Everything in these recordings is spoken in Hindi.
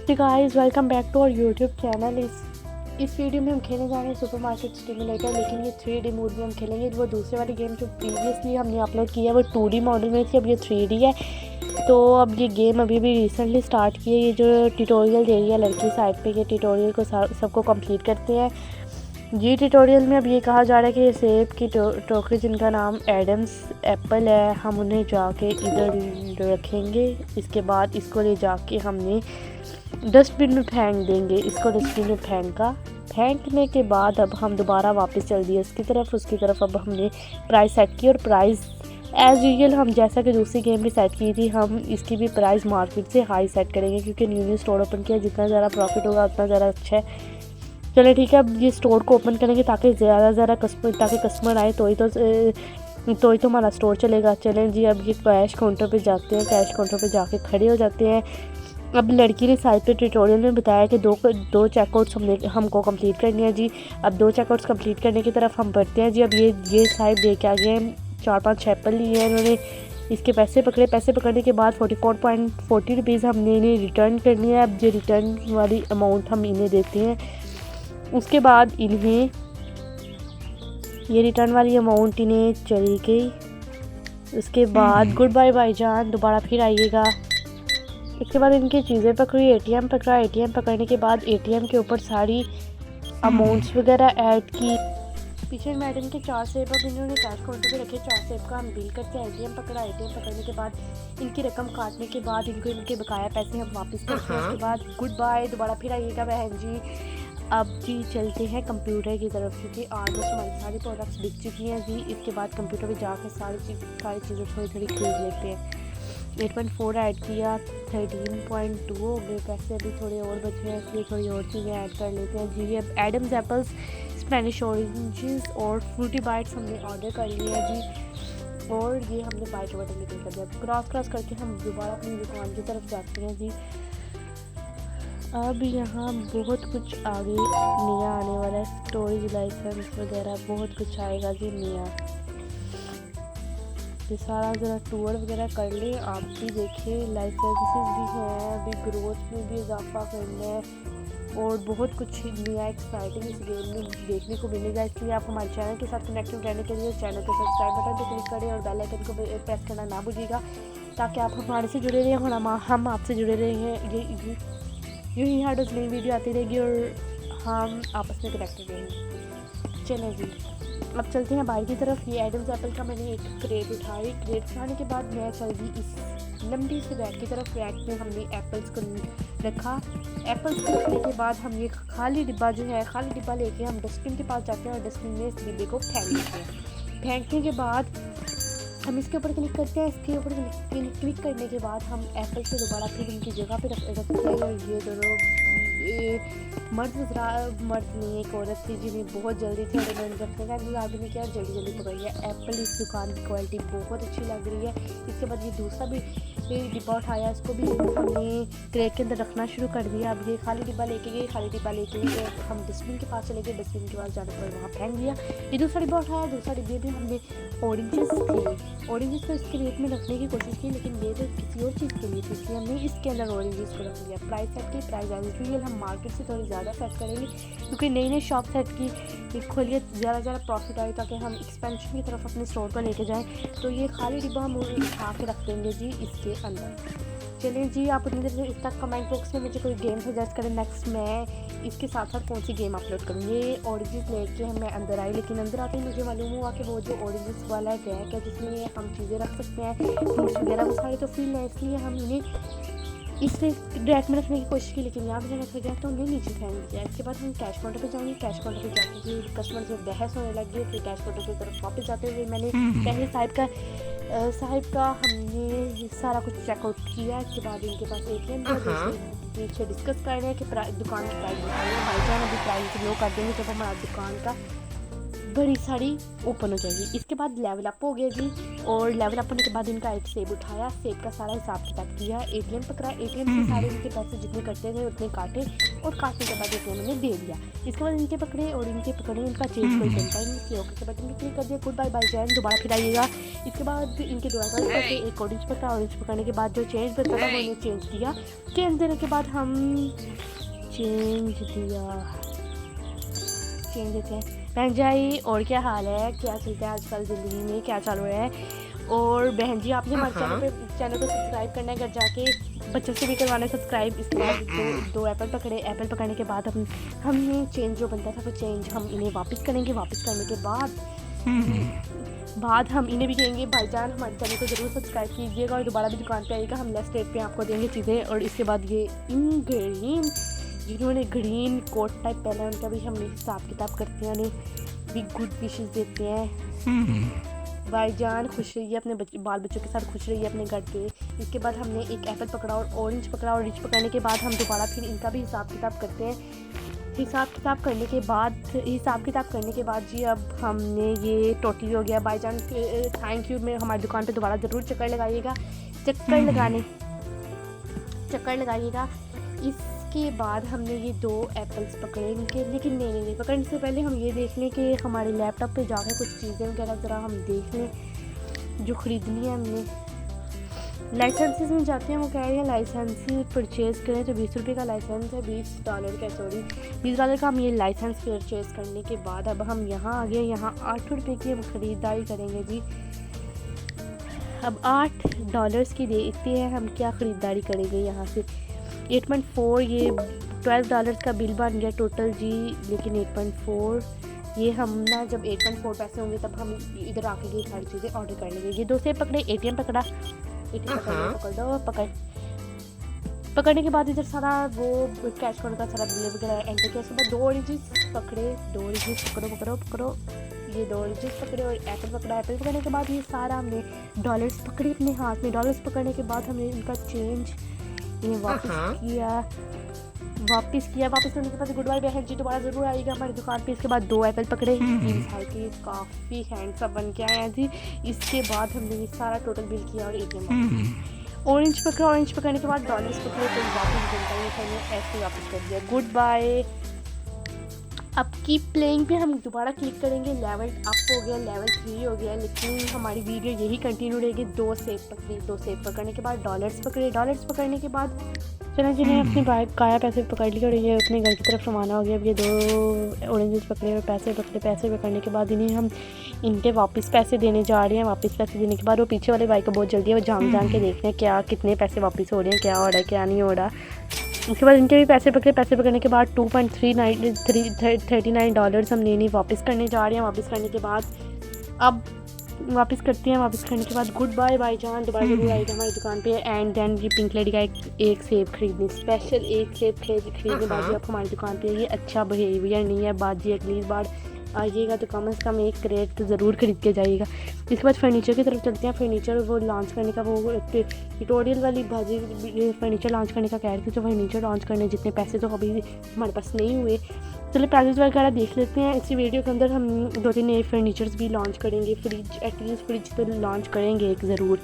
तो guys welcome back to our YouTube channel. इस वीडियो में हम खेलने जा रहे हैं सुपरमार्केट स्टिमुलेटर, लेकिन ये 3D मोड में हम खेलेंगे। वो दूसरे वाली गेम जो प्रीवियसली हमने अपलोड किया है वो 2D मॉडल में थी, अब ये 3D है। तो अब ये गेम अभी भी रिसेंटली स्टार्ट की है। ये जो ट्यूटोरियल दे रही है लड़की साइड पे, ये ट्यूटोरियल को सबको कंप्लीट करते हैं जी। ट्यूटोरियल में अब ये कहा जा रहा है कि ये सेब की टोकरी जिनका नाम एडम्स एप्पल है, हम उन्हें जाके इधर रखेंगे। इसके बाद इसको ले जाके हमने डस्टबिन में फेंक देंगे। इसको डस्टबिन में फेंकने के बाद अब हम दोबारा वापस चल दिए उसकी तरफ। अब हमने प्राइस सेट की और प्राइस एज़ यूजुअल हम जैसा कि दूसरी गेम भी सेट की थी, हम इसकी भी प्राइस मार्केट से हाई सेट करेंगे, क्योंकि न्यू स्टोर ओपन किया, जितना ज़्यादा प्रॉफिट होगा उतना ज़्यादा अच्छा है। चलिए ठीक है, अब ये स्टोर को ओपन करेंगे ताकि ज़्यादा कस्टमर आए तो ही तो हमारा स्टोर चलेगा। चलें जी, अब ये कैश काउंटर पे जाते हैं। कैश काउंटर पे जाके खड़े हो जाते हैं। अब लड़की ने साइड पे ट्यूटोरियल में बताया कि दो चेकआउट्स हमको कंप्लीट करनी है जी। अब 2 चेकआउट्स कंप्लीट करने की तरफ हम बढ़ते हैं जी। अब ये साहिब दे के आ गए हैं, 4-5 एप्पल लिए हैं इन्होंने। इसके पैसे पकड़ने के बाद 44.40 रुपीज़ हमने इन्हें रिटर्न करनी है। अब ये रिटर्न वाली अमाउंट हम इन्हें देते हैं। उसके बाद इन्हें ये रिटर्न वाली अमाउंट इन्हें चली गई। उसके बाद गुड बाय भाईजान, दोबारा फिर आइएगा। इसके बाद इनकी चीज़ें पकड़ी, एटीएम पकड़ने के बाद एटीएम के ऊपर सारी अमाउंट्स वगैरह ऐड की। पीछे मैडम के 4 सेब अब इन्होंने कैश काउंटर पे रखे। 4 सेब का हम बिल करके एटीएम पकड़ने के बाद इनकी रकम काटने के बाद इनके बकाया पैसे हम वापस करते हैं। उसके बाद गुड बाय, दोबारा फिर आइएगा बहन जी। अब जी चलते हैं कंप्यूटर की तरफ, क्योंकि ऑलमोस्ट हमारी सारी प्रोडक्ट्स बिक चुकी हैं जी। इसके बाद कंप्यूटर पे जाकर सारी चीज़ें थोड़ी खरीद लेते हैं। 8.4 ऐड किया, 13.2 हो गए पैसे, अभी थोड़े और बचे हैं, इसलिए थोड़ी और चीज़ें ऐड कर लेते हैं जी। अब एडम्स एप्पल्स, स्पेनिश ऑरेंजेस और फ्रूटी बाइट्स हमने ऑर्डर कर लिए हैं जी। और ये हमने बाइट बटन में क्लिक कर दिया। क्रॉस करके हम दोबारा अपनी दुकान की तरफ जाते हैं जी। अब यहाँ बहुत कुछ आगे नया आने वाला है, स्टोरेज लाइसेंस वगैरह बहुत कुछ आएगा जी नया। ये सारा ज़रा टूर वगैरह कर लें, आप भी देखिए। लाइसेंसेस भी हैं, अभी ग्रोथ में भी इजाफा करना है और बहुत कुछ नया एक्साइटिंग इस गेम में देखने को मिलेगा। इसलिए आप हमारे चैनल के साथ कनेक्टेड रहने के लिए चैनल के सब्सक्राइब बटन पर क्लिक करें और बेल आइकन को प्रेस करना ना भूलिएगा, ताकि आप हमारे से जुड़े रहें और हम आपसे जुड़े रहे हैं। यूँ ही हर रोज़ नई वीडियो आती रहेगी और हम आपस में कनेक्टेड रहेंगे। चलें जी, अब चलते हैं बाहर की तरफ। ये एडम्स एप्पल का मैंने एक क्रेट उठाने के बाद मैं चल गई इस लंबी से रैक की तरफ। रैक में हमने एप्पल्स को रखा। एप्पल्स को रखने के बाद हम ये खाली डिब्बा लेके हम डस्टबिन के पास जाते हैं और डस्टबिन में इस डिब्बे को फेंक देते हैं। फेंकने के बाद हम इसके ऊपर क्लिक करते हैं। इसके ऊपर क्लिक करने के बाद हम एप्पल से दोबारा फिर इनकी जगह पे रखते हैं। और ये दोनों मर्द नहीं, एक औरत थी जिन्हें बहुत जल्दी से रखने का इंतजार भी नहीं किया, जल्दी पकड़ लिया। एप्पल इस दुकान की क्वालिटी बहुत अच्छी लग रही है। इसके बाद ये दूसरा भी डिब्बा उठाया, इसको भी हमने क्रेट के अंदर रखना शुरू कर दिया। अब ये खाली डिब्बा लेके गए हम डस्टबिन के पास चले गए। डस्टबिन के पास जाने पर वहाँ फेंक दिया। ये दूसरा डिब्बा उठाया, दूसरा डिब्बे में हमने ऑरेंजेस को इसके रेट में रखने की कोशिश की, लेकिन ये तो किसी और चीज़ के लिए थी, इसलिए हमने इसके अंदर ऑरेंजेस को रख दिया। प्राइस सेट की, प्राइस एज यूजुअल हम मार्केट से थोड़ी ज़्यादा सेट करेंगे, क्योंकि नई शॉप सेट की खोलिए ज़्यादा प्रॉफिट आए, ताकि हम एक्सपेंशन की तरफ अपने स्टोर पर लेके जाएँ। तो ये खाली डिब्बा हम उठा के रख देंगे जी इसके अंदर। चलिए जी, आप उतनी देर तक कमेंट बॉक्स में मुझे कोई गेम सजेस्ट करें, नेक्स्ट मैं इसके साथ कौन सी गेम अपलोड करूँ। ये ऑरेंजेस लेके मैं अंदर आई, लेकिन अंदर आते ही मुझे मालूम हुआ कि वो जो ऑरेंजेस वाला रैक है जिसमें हम चीज़ें रख सकते हैं, फ्रूट्स वगैरह, वो सारे तो फील है, इसलिए हम इन्हें इस रैक में रखने की कोशिश की, लेकिन यहाँ पर रखा गया तो उन्हें नीचे फेंक दिया। इसके बाद हम कैश काउंटर पे जाएंगे। कैश काउंटर पे जाके कस्टमर से बहस होने लग गई, फिर कैश काउंटर की तरफ वापस जाते हुए मैंने पहले साहिब का हमने सारा कुछ चेकआउट किया। इसके बाद इनके पास एटीएम था, पीछे डिस्कस कर रहे हैं कि दुकान की प्राइस बताइए। भाईजान अभी प्राइस लो कर देंगे जब हमारा दुकान का बड़ी सारी ओपन हो जाएगी। इसके बाद लेवल अप हो गया जी, और लेवल अप होने के बाद इनका एक सेब उठाया, सेब का सारा हिसाब किताब किया, एटीएम पकड़ा, एटीएम से सारे इनके पैसे जितने कटते थे उतने काटे, और काटने के बाद एटीएम ने दे दिया। इसके बाद इनके पकड़े और इनके पकड़े, इनका चेंज कोई बनता ही नहीं, ओके के बटन पर क्लिक कर दिया, गुड बाय बाय जैन, दोबारा फिर आइएगा। इसके बाद इनके दो एप्पल पकड़े, एक ऑरेंज पकड़ा, ऑरेंज पकड़ने के बाद जो चेंज बनता था वो इन्हें चेंज दिया, चेंज देने के बाद हम चेंज देते हैं। बहन जी और क्या हाल है, क्या चलता है आजकल ज़िंदगी में, क्या चल रहा है? और बहन जी आपने हमारे चैनल को सब्सक्राइब करना है, घर जाके बच्चों से भी करवाना है सब्सक्राइब। इसके बाद दो एप्पल पकड़े, एप्पल पकड़ने के बाद हमने चेंज जो बनता था वो चेंज हम इन्हें वापस करेंगे। वापस करने के बाद हम इन्हें भी कहेंगे भाईजान हमारे चैनल को ज़रूर सब्सक्राइब कीजिएगा, और दोबारा भी दुकान पे आइएगा, हम लेस रेट पे आपको देंगे चीज़ें। और इसके बाद ये इन ग्रीन जिन्होंने ग्रीन कोट टाइप पहना है उनका भी हम हिसाब किताब करते हैं, उन्हें भी गुड विशेस देते हैं। भाईजान खुश रहिए, अपने बाल बच्चों के साथ खुश रहिए अपने घर पे। इसके बाद हमने एक एप्पल पकड़ा और ऑरेंज पकड़ा, ऑरेंज पकड़ने के बाद हम दोबारा फिर इनका भी हिसाब किताब करते हैं। हिसाब किताब करने के बाद जी अब हमने ये टोटली हो गया। भाईजान थैंक यू, मैं हमारी दुकान पे दोबारा ज़रूर चक्कर लगाइएगा। इसके बाद हमने ये 2 एप्पल्स पकड़े इनके, लेकिन नहीं पकड़ने से पहले हम ये देख लें कि हमारे लैपटॉप पे जाकर कुछ चीज़ें वगैरह ज़रा हम देख लें जो ख़रीदनी है हमने। लाइसेंसेस में जाते हैं, वो कह रहे हैं लाइसेंस परचेज़ करें तो 20 रुपये का लाइसेंस है, $20 का हम ये लाइसेंस परचेज़ करने के बाद अब हम यहाँ आ गए। यहाँ 8 रुपये की हम ख़रीदारी करेंगे जी। अब $8 की देखते हैं हम क्या ख़रीदारी करेंगे यहाँ से। 8.4 ये $12 का बिल बन गया टोटल जी, लेकिन 8.4 ये हम ना जब 8.4 पैसे होंगे तब हम इधर आके ये सारी चीज़ें ऑर्डर कर लेंगे। ये 2 सेब पकड़े, एटीएम पकड़ा, पकड़ने के बाद इधर सारा वो कैश कार्ड का सारा बिल वगैरह एंटर किया। उसके बाद 2 ऑरेंजेस पकड़े, पकड़ो ये 2 ऑरेंजेस पकड़े और एप्पल पकड़ा। एप्पल पकड़ने के बाद ये सारा हमने डॉलर्स पकड़े अपने हाथ में। डॉलर्स पकड़ने के बाद हमने इनका चेंज इन्हें वापस किया। वापस करने के बाद गुड बाय बहन जी, दोबारा ज़रूर आइएगा हमारी दुकान पे। इसके बाद 2 एप्पल पकड़े, के काफ़ी हैंडसम बन के आए हैं जी। इसके बाद हमने ये सारा टोटल बिल किया और एटीएम ऑरेंज पकड़ा। ऑरेंज पकड़ने के बाद डॉलर्स पकड़े, तो वापस बनता है, हमने ऐसे वापस कर दिया। Good bye. अब कीप प्लेइंग पे हम दोबारा क्लिक करेंगे। लेवल अप हो गया, लेवल 3 हो गया, लेकिन हमारी वीडियो यही कंटिन्यू रहेगी। 2 सेब पकड़ने के बाद डॉलर्स पकड़ने के बाद चलें जिन्हें अपनी काया पैसे पकड़ लिए और ये अपने घर की तरफ रवाना हो गया। अब ये 2 ऑरेंजेस पकड़े और पैसे पकड़ने के बाद इन्हें हम इनके वापस पैसे देने जा रहे हैं। वापस पैसे देने के बाद वो पीछे वाले भाई को बहुत जल्दी है, वो जान के देख रहे हैं क्या कितने पैसे वापस हो रहे हैं, क्या हो रहा है क्या नहीं हो रहा। उसके बाद इनके भी पैसे पकड़ने के बाद $2.39 हमने इन्हें वापस करने जा रहे हैं। वापस करने के बाद अब वापस करते हैं। वापस करने के बाद गुड बाय भाईजान, दोबारा जरूर आएगा हमारी दुकान पे। एंड देन ये पिंक लेडी का एक सेब खरीदने, स्पेशल एक सेब खरीदने बाजी आप हमारी दुकान पे। ये अच्छा बिहेवियर नहीं है बाजी, अगली बार आइएगा तो कम से कम एक क्रेट तो ज़रूर खरीद के जाइएगा। इसके बाद फर्नीचर की तरफ चलते हैं। फर्नीचर वो लॉन्च करने का, वो ट्यूटोरियल वाली बाजी फर्नीचर लॉन्च करने का कह रही थी, तो फर्नीचर लॉन्च करने जितने पैसे तो अभी हमारे पास नहीं हुए। चलिए प्राइस वगैरह देख लेते हैं। इसी वीडियो के अंदर हम 2-3 नए फर्नीचर्स भी लॉन्च करेंगे। एटलीस्ट फ्रिज तो लॉन्च करेंगे एक ज़रूर।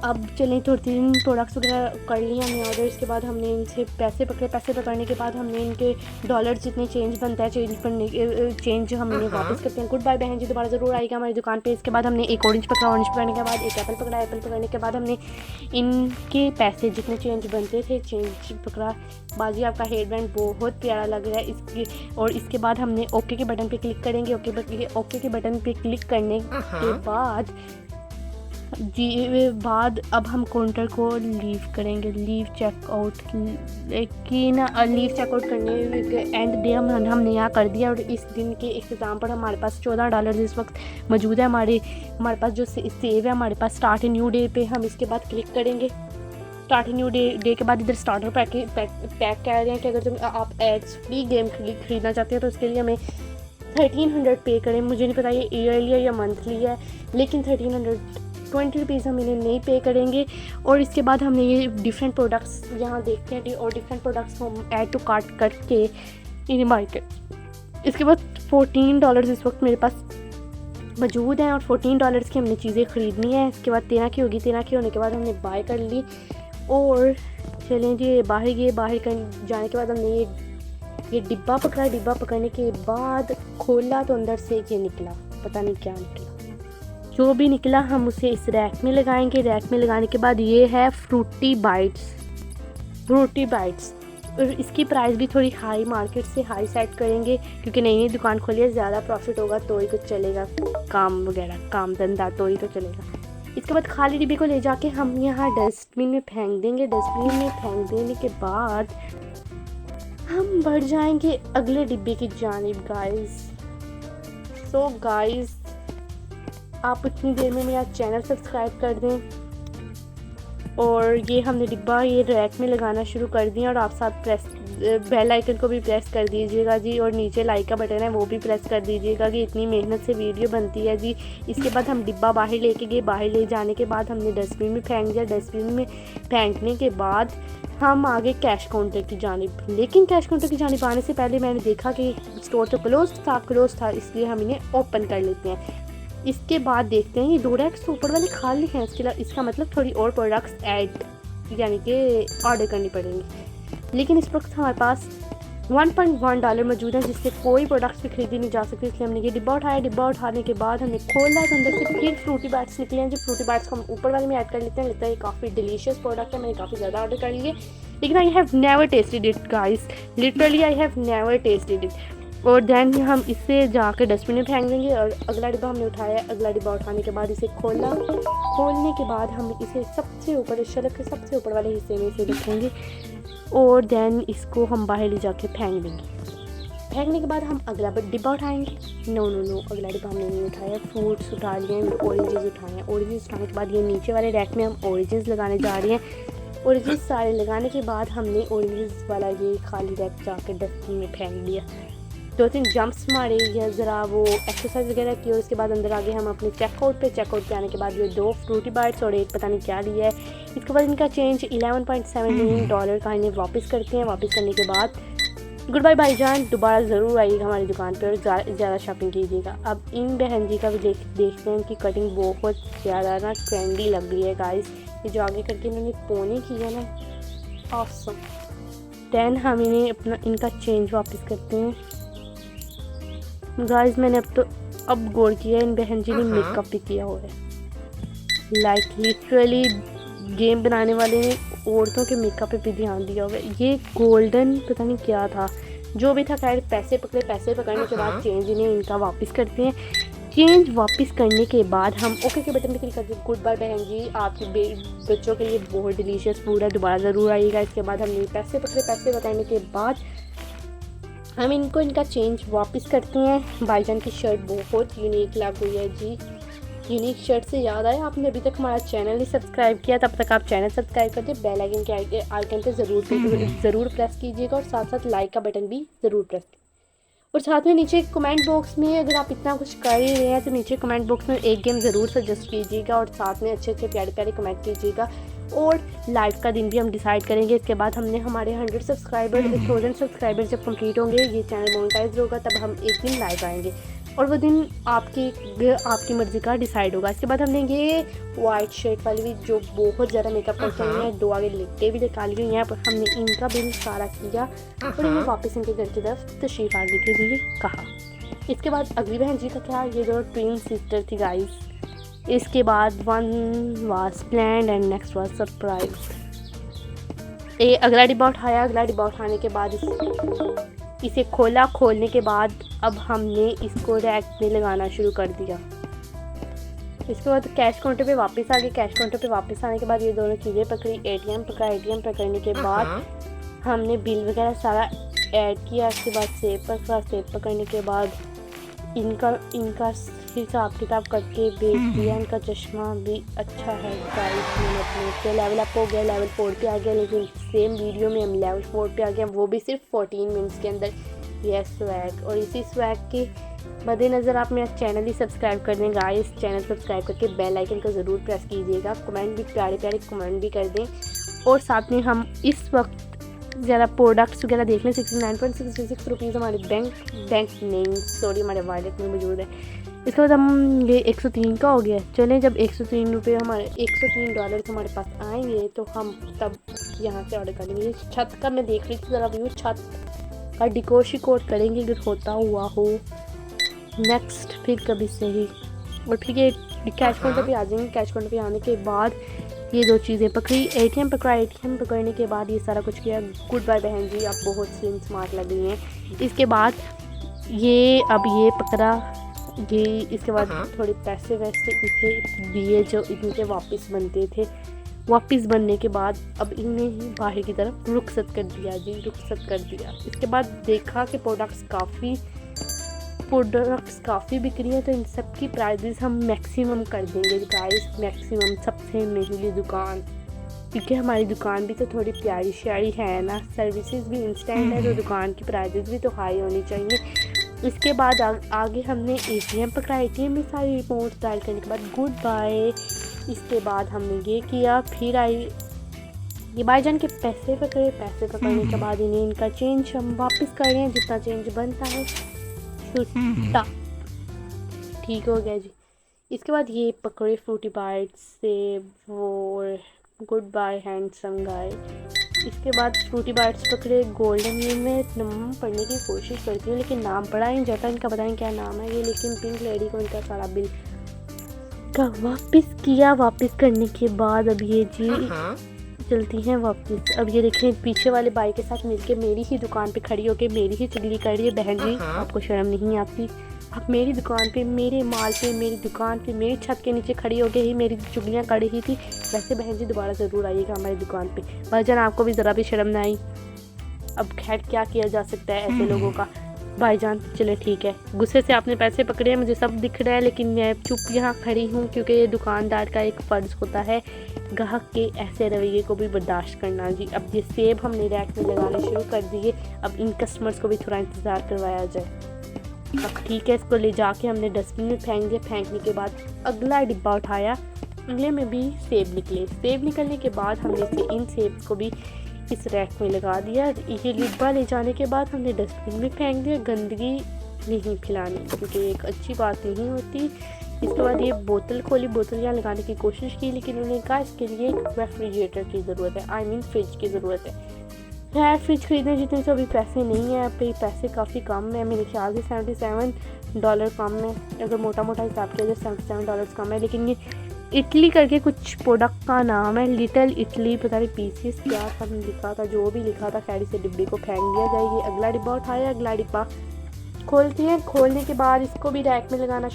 अब चलें, 2-3 प्रोडक्ट्स वगैरह कर लिए हमने ऑर्डर। इसके बाद हमने इनसे पैसे पकड़ने के बाद हमने इनके डॉलर जितने चेंज बनता है चेंज हम इन्हें वापस करते हैं। गुड बाय बहन जी, दोबारा ज़रूर आएगा हमारी दुकान पे। इसके बाद हमने एक ऑरेंज पकड़ने के बाद एक एप्पल पकड़ने के बाद हमने इनके पैसे जितने चेंज बनते थे चेंज पकड़ा। बाजी आपका हेयर बैंड बहुत प्यारा लग रहा है इसकी। और इसके बाद हमने ओके के बटन पे क्लिक करेंगे। ओके के बटन पे क्लिक करने के बाद अब हम काउंटर को लीव करेंगे, लीव चेकआउट। लेकिन लीव चेकआउट करने के एंड डे हमने यहाँ कर दिया। और इस दिन के इख्तिताम पर हमारे पास $14 इस वक्त मौजूद है। हमारे पास जो सेव है हमारे पास स्टार्ट ए न्यू डे पे हम इसके बाद क्लिक करेंगे। स्टार्ट ए न्यू डे के बाद इधर स्टार्टर पैक कह रहे हैं कि अगर आप एड्स फ्री गेम खरीदना चाहते हैं तो उसके लिए हमें 1300 पे करें। मुझे नहीं पता ये ईयरली है या मंथली है, लेकिन 1320 रुपीज़ हम इन्हें नहीं पे करेंगे। और इसके बाद हमने ये डिफरेंट प्रोडक्ट्स यहाँ देखते हैं और डिफरेंट प्रोडक्ट्स को हम ऐड टू कार्ट करके इन्हें इसके बाद $14 इस वक्त मेरे पास मौजूद हैं और $14 की हमने चीज़ें ख़रीदनी है। इसके बाद 13 की होगी, 13 की होने के बाद हमने बाय कर ली और चलें जी बाहर गए। बाहर कर जाने के बाद हमने ये डिब्बा पकड़ा। डिब्बा पकड़ने के बाद खोला तो अंदर से ये निकला, पता नहीं क्या निकला। जो भी निकला हम उसे इस रैक में लगाएंगे। रैक में लगाने के बाद ये है फ्रूटी बाइट्स और इसकी प्राइस भी थोड़ी हाई, मार्केट से हाई सेट करेंगे क्योंकि नई नई दुकान खोली है, ज़्यादा प्रॉफिट होगा तो ही कुछ चलेगा, काम वगैरह काम धंधा तो ही तो चलेगा। इसके बाद खाली डिब्बे को ले जाके हम यहाँ डस्टबिन में फेंक देंगे। डस्टबिन में फेंक देने के बाद हम बढ़ जाएंगे अगले डिब्बे की जानिब गाइस। सो गाइस आप उतनी देर में मेरा चैनल सब्सक्राइब कर दें और ये हमने डिब्बा ये रैक में लगाना शुरू कर दिया और आप साथ प्रेस बेल आइकन को भी प्रेस कर दीजिएगा जी और नीचे लाइक का बटन है वो भी प्रेस कर दीजिएगा कि इतनी मेहनत से वीडियो बनती है जी। इसके बाद हम डिब्बा बाहर लेके गए। बाहर ले जाने के बाद हमने डस्टबिन में फेंक दिया। डस्टबिन में फेंकने के बाद हम आगे कैश काउंटर की जानिब। लेकिन कैश काउंटर की जानिब आने से पहले मैंने देखा कि स्टोर तो क्लोज था इसलिए हम इन्हें ओपन कर लेते हैं। इसके बाद देखते हैं ये 2 रैक्स ऊपर वाले खाली हैं, इसका मतलब थोड़ी और प्रोडक्ट्स ऐड यानी कि ऑर्डर करनी पड़ेंगी। लेकिन इस वक्त हमारे पास $1.1 मौजूद है जिससे कोई प्रोडक्ट्स भी खरीदी नहीं जा सकती, इसलिए हमने ये डिब्बा उठाया। डिब्बा उठाने के बाद हमने खोला तो अंदर से फिर फ्रूटी बाइट्स निकले हैं। जो फ्रूटी बाइट्स को हम ऊपर वाले में ऐड कर लेते हैं। लगता है ये काफ़ी डिलीशियस प्रोडक्ट है, मैंने काफ़ी ज़्यादा ऑर्डर कर लिए लेकिन I have never tested it guys, literally I have never tested it. और देन हम इसे जाकर डस्टबिन में फेंक देंगे। और अगला डिब्बा हमने उठाया। अगला डिब्बा उठाने के बाद इसे खोलने के बाद हम इसे सबसे ऊपर शेल्फ के सबसे ऊपर वाले हिस्से में इसे रखेंगे और देन इसको हम बाहर ले जाके फेंक देंगे। फेंकने के बाद हम अगला डिब्बा उठाएंगे। नो अगला डिब्बा हमने नहीं उठाया। फ्रूट्स उठा लिए हैं, ऑरेंजेस उठाए हैं। ऑरेंजेस उठाने के बाद ये नीचे वाले रैक में हम ऑरेंजेस लगाने जा रहे हैं। ऑरेंजेस सारे लगाने के बाद हमने ऑरेंजेस वाला ये खाली रैक जाकर डस्टबिन में फेंक दिया। 2-3 जंप्स मारे या ज़रा वो एक्सरसाइज वगैरह की और उसके बाद अंदर आगे हम अपने चेकआउट पे आने के बाद ये 2 फ्रूटी बाइट्स और एक पता नहीं क्या लिया है। इसके बाद इनका चेंज $11.7 मिलियन का इन्हें वापस करते हैं। वापस करने के बाद गुड बाय भाईजान, दोबारा ज़रूर आइएगा हमारी दुकान पे और ज़्यादा शॉपिंग कीजिएगा। अब इन बहन जी का भी देखते हैं कि कटिंग बहुत ज़्यादा ना ट्रेंडी लग रही है गाइस। ये जो आगे करके इन्होंने पोनी की है ना, ऑसम। देन हम इन्हें इनका चेंज वापस करते हैं गाइस। मैंने अब गौर किया इन बहन जी ने मेकअप भी किया हुआ है। लाइक लिटरली गेम बनाने वाले ने औरतों के मेकअप पे भी ध्यान दिया हुआ है। ये गोल्डन पता नहीं क्या था, जो भी था खैर पैसे पकड़ने के बाद चेंज इन्हें इनका वापस करते हैं। चेंज वापस करने के बाद हम ओके के बटन पे क्लिक करते हैं। गुड बाय बहन जी, आपके बच्चों के लिए बहुत डिलीशियस फूड है, दोबारा ज़रूर आइएगा। इसके बाद हमने पैसे पकड़ने के बाद हम इनका चेंज वापस करते हैं। भाईजान की शर्ट बहुत यूनिक लग हुई है जी। यूनिक शर्ट से याद आया, आपने अभी तक हमारा चैनल नहीं सब्सक्राइब किया, तब तक आप चैनल सब्सक्राइब करके बेल आइकन के आइकन पे ज़रूर प्रेस कीजिएगा और साथ साथ लाइक का बटन भी ज़रूर प्रेस कीजिए। और साथ में नीचे कमेंट बॉक्स में अगर आप इतना कुछ कर ही रहे हैं तो नीचे कमेंट बॉक्स में एक गेम ज़रूर सजेस्ट कीजिएगा और साथ में अच्छे प्यारे कमेंट कीजिएगा। और लाइव का दिन भी हम डिसाइड करेंगे। इसके बाद हमने हमारे 100 सब्सक्राइबर 1000 सब्सक्राइबर जब कंप्लीट होंगे, ये चैनल मोनेटाइज होगा, तब हम एक दिन लाइव आएंगे और वो दिन आपकी मर्ज़ी का डिसाइड होगा। इसके बाद हमने ये वाइट शर्ट वाली भी जो बहुत ज़्यादा मेकअप करते हैं, 2 आगे लिट्टे भी निकाली हुई हैं, पर हमने इनका बिल सारा किया और इन्हें वापस इनके घर की तरफ तशरीफ़ आने के लिए कहा। इसके बाद अगली बहन जी का क्या, ये जो ट्विन सिस्टर थी गाइस। इसके बाद one was planned and next was surprise. ये अगला डिब्बा उठाया। अगला डिब्बा उठाने के बाद इसे खोलने के बाद अब हमने इसको रैक में लगाना शुरू कर दिया। इसके बाद कैश काउंटर पे वापस आ गए। कैश काउंटर पे वापस आने के बाद ये दोनों चीज़ें पकड़ी। एटीएम पकड़ने के बाद हमने बिल वगैरह सारा ऐड किया। इसके बाद सेब पकड़ने के बाद इनका हिसाब किताब करके बेच दिया। इनका चश्मा भी अच्छा है गाइस। मैंने अपने लेवल अप हो गया, लेवल 4 पे आ गया, लेकिन सेम वीडियो में हम लेवल 4 पे आ गए, वो भी सिर्फ 14 मिनट्स के अंदर। यह स्वैग, और इसी स्वैग के मद्देनज़र आप मेरा चैनल ही सब्सक्राइब कर दें गाइस। चैनल सब्सक्राइब करके बेल आइकन को ज़रूर प्रेस कीजिएगा। कमेंट भी प्यारे कमेंट भी कर दें। और साथ में हम इस वक्त ज़्यादा प्रोडक्ट्स वगैरह देख लें। 69.66 रुपीज़ हमारे बैंक नहीं सॉरी हमारे वॉलेट में मौजूद है। इसके बाद हम ये 103 का हो गया। चलें जब 103 रुपये हमारे $103 हमारे पास आएंगे तो हम तब यहाँ से ऑर्डर करेंगे। छत का मैं देख रही थी ज़रा व्यू, छत का डिकोर शिकोर करेंगे अगर होता हुआ हो नेक्स्ट फिर कभी सही। और फिर ये कैश काउंटर पे आ जाएंगे। कैश काउंटर पे आने के बाद ये दो चीज़ें पकड़ी, ATM पकड़ा। ATM पकड़ने के बाद ये सारा कुछ किया। गुड बाय बहन जी, आप बहुत स्लिम स्मार्ट लग रही हैं। इसके बाद ये अब ये पकड़ा ये, इसके बाद थोड़े पैसे वैसे इसे दिए जो इनके वापस बनते थे। वापस बनने के बाद अब इन्हें ही बाहर की तरफ रुखसत कर दिया जी, रुखसत कर दिया। इसके बाद देखा कि प्रोडक्ट्स काफ़ी बिक रही है तो इन सब की प्राइजेस हम मैक्सिमम कर देंगे गाइस, मैक्सिमम सबसे महंगी दुकान, क्योंकि हमारी दुकान भी तो थोड़ी प्यारी श्यारी है ना, सर्विसेज भी इंस्टेंट है तो दुकान की प्राइजेस भी तो हाई होनी चाहिए। इसके बाद आगे हमने ATM पकड़ा। ATM में सारी रिपोर्ट डायल करने के बाद गुड बाय। इसके बाद हमने ये किया, फिर आई ये भाईजान के पैसे पकड़े। पैसे पकड़ने के बाद इन्हें इनका चेंज हम वापस कर रहे हैं, जितना चेंज बनता है छुट्टा, ठीक हो गया जी। इसके बाद ये पकड़े फ्रूटी बाइट्स से वो गुड बाय हैंडसम गाय। इसके बाद फ्रूटी बाइट्स पकड़े। गोल्डन ये में नाम पढ़ने की कोशिश करती हूँ लेकिन नाम पढ़ा नहीं जाता इनका, पता नहीं क्या नाम है ये, लेकिन पिंक लेडी को इनका सारा बिल का वापस किया। वापस करने के बाद अब ये जी चलती हैं वापस। अब ये देखें पीछे वाले बाई के साथ मिलके मेरी ही दुकान पे खड़ी होके मेरी ही चुगली कर रही है। बहन जी आपको शर्म नहीं आती? आप मेरी दुकान पे, मेरे माल पे, मेरी दुकान पे, मेरी छत के नीचे खड़ी होके ही मेरी चुगलियाँ कर रही थी। वैसे बहन जी दोबारा ज़रूर आइएगा हमारी दुकान पे। भाईजान आपको भी ज़रा भी शर्म ना आई। अब खैर क्या किया जा सकता है ऐसे लोगों का। भाईजान चले ठीक है, गुस्से से आपने पैसे पकड़े हैं, मुझे सब दिख रहा है, लेकिन मैं चुप यहाँ खड़ी हूँ क्योंकि ये दुकानदार का एक फ़र्ज़ होता है ग्राहक के ऐसे रवैये को भी बर्दाश्त करना जी। अब ये सेब हमने रैक में लगाने शुरू कर दिए। अब इन कस्टमर्स को भी थोड़ा इंतज़ार करवाया जाए। अब ठीक है, इसको ले जाके हमने डस्टबिन में फेंक दिया। फेंकने के बाद अगला डिब्बा उठाया, अगले में भी सेब निकले। सेब निकलने के बाद हमने इन सेब को भी इस रैक में लगा दिया। ये डिब्बा ले जाने के बाद हमने डस्टबिन में फेंक दिया। गंदगी नहीं फैलानी क्योंकि एक अच्छी बात नहीं होती। इसके बाद ये बोतल खोली, बोतल यहाँ लगाने की कोशिश की, लेकिन उन्होंने कहा इसके लिए एक रेफ्रिजरेटर की ज़रूरत है, आई मीन फ्रिज की ज़रूरत है। खैर फ्रिज खरीदने जितने से अभी पैसे नहीं हैं, पे पैसे काफ़ी कम है, मेरे ख्याल से $77 कम है, अगर मोटा मोटा हिसाब किया जाए $77 कम है। लेकिन ये इटली करके कुछ प्रोडक्ट का नाम है, लिटिल इटली, पता नहीं पीसीस क्या था लिखा था, जो भी लिखा था खैर इसे डिब्बे को फेंक दिया जाएगी। अगला डिब्बा उठाया, अगला डिब्बा खोलते हैं। खोलने के बाद इसको भी रैक में लगाना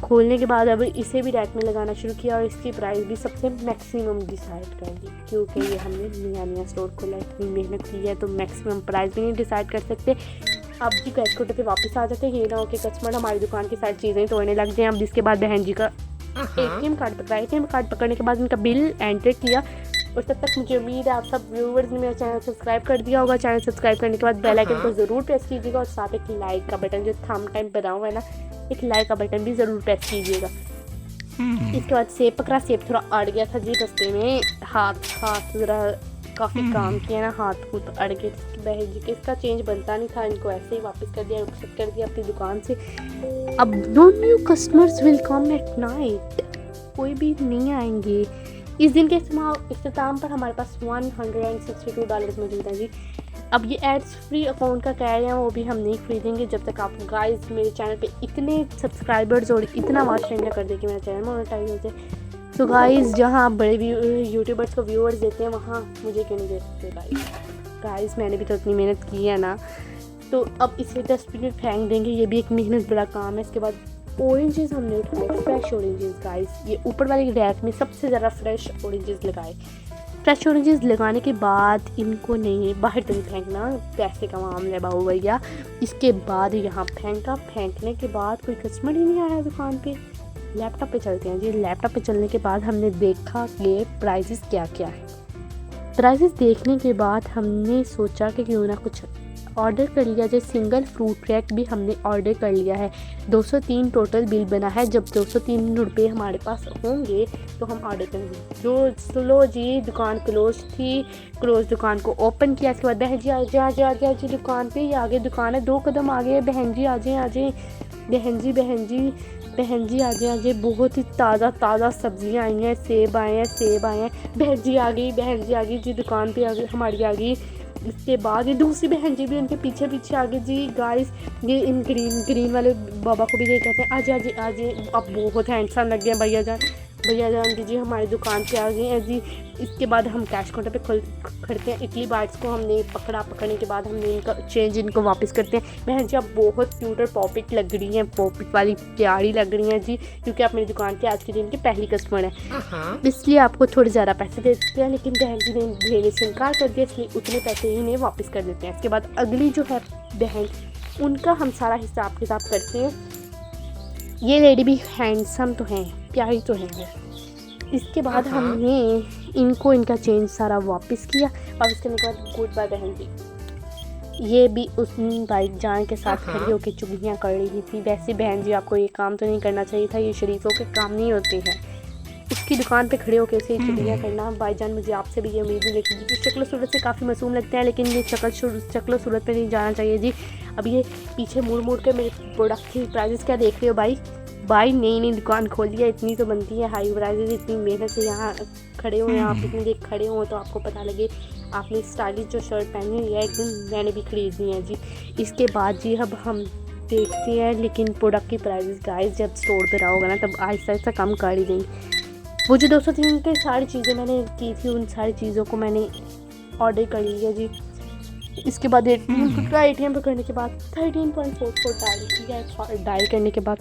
खोलने के बाद अब इसे भी रैक में लगाना शुरू किया और इसकी प्राइस भी सबसे मैक्सिमम डिसाइड कर दी, क्योंकि ये हमने नया स्टोर खोला, इतनी मेहनत की है तो मैक्सिमम प्राइस भी नहीं डिसाइड कर सकते। अब जी कैश काउंटर पे वापस आ जाते हैं, ये ना हो कि कस्टमर हमारी दुकान की सारी चीज़ें तोड़ने लग जाए। अब जिसके बाद बहन जी का ATM कार्ड पकड़ा। ATM कार्ड पकड़ने के बाद इनका बिल एंटर किया और तब तक मुझे उम्मीद है आप सब व्यूवर्स ने मेरा चैनल सब्सक्राइब कर दिया होगा। चैनल सब्सक्राइब करने के बाद बेल आइकन को ज़रूर प्रेस कीजिएगा और साथ एक लाइक का बटन जो थंब टाइम बना हुआ है ना, एक लाइक का बटन भी ज़रूर प्रेस कीजिएगा। इसके बाद सेब पकड़ा। सेब थोड़ा अड़ गया था जी रास्ते में, हाथ ज़रा काफ़ी काम किया ना, हाथ को तो अड़ गए। बहन जी के इसका चेंज बनता नहीं था, इनको ऐसे ही वापस कर दिया, रुखसत कर दिया अपनी दुकान से। अब no new customers will come at night, कोई भी नहीं आएंगे। इस दिन के इख्तिताम पर हमारे पास $162 मौजूद है जी। अब ये एड्स फ्री अकाउंट का कह रहे हैं, वो भी हम नहीं खरीदेंगे जब तक आप गाइस मेरे चैनल पे इतने सब्सक्राइबर्स और इतना वॉच टाइम ना कर दे कि मेरा चैनल मोनेटाइज हो जाए। तो गाइस जहाँ आप बड़े यूट्यूबर्स को व्यूअर्स देते हैं वहाँ मुझे क्यों नहीं दे सकते गाइस मैंने भी तो इतनी मेहनत की है ना। तो अब इसे डस्टबिन में फेंक देंगे, ये भी एक मेहनत बड़ा काम है। इसके बाद ऑरेंजेस हमने उठाए, फ्रेश ऑरेंजेस गाइस, ये ऊपर वाली रैक में सबसे ज़्यादा फ्रेश ऑरेंजेस लगाए। फ्रेश ऑरेंजेस लगाने के बाद इनको नहीं बाहर तो नहीं फेंकना, पैसे का मामला है बाबू भैया। इसके बाद यहाँ फेंका, फेंकने के बाद कोई कस्टमर ही नहीं आया दुकान पे। लैपटॉप पे चलते हैं जी। लैपटॉप पे चलने के बाद हमने देखा कि प्राइसेस क्या क्या है। प्राइसेस देखने के बाद हमने सोचा कि क्यों ना कुछ ऑर्डर कर लिया जाए। सिंगल फ्रूट क्रैक भी हमने ऑर्डर कर लिया है। 203 टोटल बिल बना है। जब 203 रुपये हमारे पास होंगे तो हम ऑर्डर करेंगे। जो स्लो जी दुकान क्लोज थी, क्लोज दुकान को ओपन किया। इसके बाद बहन जी आ जाए जी दुकान पे, ये आगे दुकान है, 2 कदम आगे है। बहन जी आ जाए बहन जी आ जाए। बहुत ही ताज़ा सब्जियां आई हैं, सेब आए हैं। बहन जी आ गई जी दुकान पे हमारी आ गई। इसके बाद ये दूसरी बहन जी भी उनके पीछे आ गई जी। गाइस ये इन ग्रीन वाले बाबा को भी देख कहते हैं आ जाए। अब बहुत हैंडसम लग गए भैया जान जी हमारी दुकान पे आ गए हैं जी। इसके बाद हम कैश काउंटर पे खड़ते हैं। इडली बाइट्स को हमने पकड़ने के बाद हमने इनका चेंज इनको वापस करते हैं। बहन जी अब बहुत क्यूट और पॉपिट लग रही हैं, पॉपिट वाली प्यारी लग रही हैं जी, क्योंकि आप मेरी दुकान के आज के दिन की पहली कस्टमर है, इसलिए आपको थोड़े ज़्यादा पैसे दे देते हैं। लेकिन बहन जी ने देने से इनकार कर दिया, इसलिए उतने पैसे ही इन्हें वापस कर देते हैं। इसके बाद अगली जो है बहन, उनका हम सारा हिसाब किताब करते हैं। ये लेडी भी हैंडसम तो हैं, प्यारी तो हैं। इसके बाद हमने इनको इनका चेंज सारा वापस किया। वापस करने के बाद गुड बाय बहन जी। ये भी उस भाई जान के साथ खड़ी होकर चुगलियाँ कर रही थी। वैसे बहन जी आपको ये काम तो नहीं करना चाहिए था, ये शरीफों के काम नहीं होते हैं। उसकी दुकान पे खड़े होकर उसे चुगलियाँ करना। भाईजान मुझे आपसे भी ये उम्मीद नहीं रखी कि शक्ल सूरत से काफ़ी मासूम लगते हैं, लेकिन ये शक्ल सूरत पे नहीं जाना चाहिए जी। अब ये पीछे मुड़ के मेरे प्रोडक्ट की प्राइजेस क्या देख रहे हो भाई नई दुकान खोली है, इतनी तो बनती है हाई प्राइजेस। इतनी मेहनत से यहाँ खड़े हुए हैं आप, इतनी देर खड़े हो तो आपको पता लगे आपने स्टाइलिश जो शर्ट पहनी हुई है, एक दिन मैंने भी खरीदनी है जी। इसके बाद जी अब हम देखते हैं, लेकिन प्रोडक्ट की प्राइजेस गाइस जब स्टोर पे रहोगा ना तब आहिस्ता कम कर ही देंगे। वो जो 203 की सारी चीज़ें मैंने की थी, उन सारी चीज़ों को मैंने ऑर्डर कर लिया जी। इसके बाद ATM पर करने के बाद 13.44 डायल करने के बाद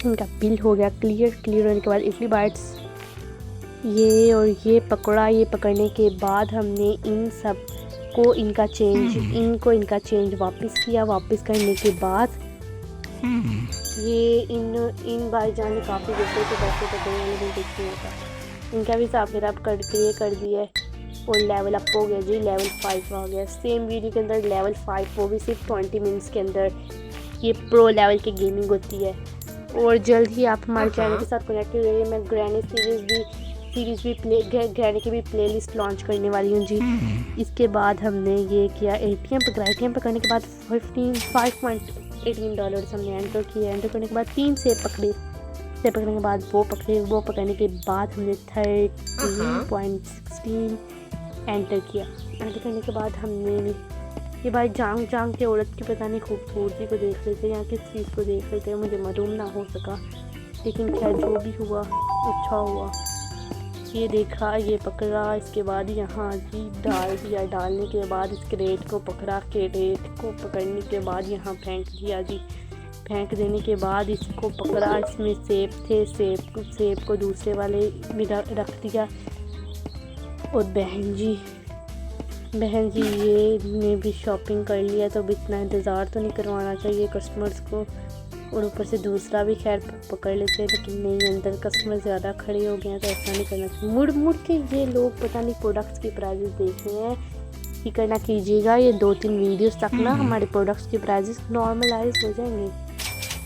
इनका बिल हो गया क्लियर होने के बाद इडली बाइट्स ये और ये पकड़ने के बाद हमने इन सब को इनका चेंज वापस किया। वापस करने के बाद ये इन भाईजान ने काफ़ी दूसरे से पैसे पकड़े, लेकिन कुछ नहीं होता। इनका भी हिसाब किताब कर दिया और लेवल अप हो गया जी, लेवल 5 आ गया। सेम वीडियो के अंदर लेवल 5, वो भी सिर्फ 20 मिनट्स के अंदर। ये प्रो लेवल की गेमिंग होती है। और जल्द ही आप हमारे चैनल के साथ कनेक्टेड रहिए। मैं ग्रैनी सीरीज़ भी ग्रैनी की भी प्लेलिस्ट लॉन्च करने वाली हूँ जी। इसके बाद हमने ये किया ATM पर करने के बाद $5.18 हमने एंटर किया। एंटर करने के बाद 3 से पकड़ने के बाद वो पकड़ने के बाद हमने 13.16 एंटर किया। एंटर करने के बाद हमने ये भाई जांग के औरत की पता नहीं खूबसूरती को देख लेते या किस चीज़ को देख लेते, मुझे मालूम ना हो सका, लेकिन खैर जो भी हुआ अच्छा हुआ। ये देखा, ये पकड़ा, इसके बाद यहाँ जी डाल दिया। डालने के बाद इस क्रेट को पकड़ा, क्रेट को पकड़ने के बाद यहाँ फेंक दिया जी। फेंक देने के बाद इसको पकड़ा, इसमें सेब थे, सेब को दूसरे वाले में रख दिया। और बहन जी ये ने भी शॉपिंग कर लिया, तो अब इतना इंतज़ार तो नहीं करवाना चाहिए कस्टमर्स को। और ऊपर से दूसरा भी खैर पकड़ लेते हैं, लेकिन नहीं, अंदर कस्टमर ज़्यादा खड़े हो गए हैं तो ऐसा नहीं करना चाहिए। मुड़ के ये लोग पता नहीं प्रोडक्ट्स की प्राइजेस देख रहे हैं। फिक्र ना कीजिएगा, ये 2-3 वीडियोस तक ना हमारे प्रोडक्ट्स की प्राइजेस नॉर्मलाइज हो जाएंगे।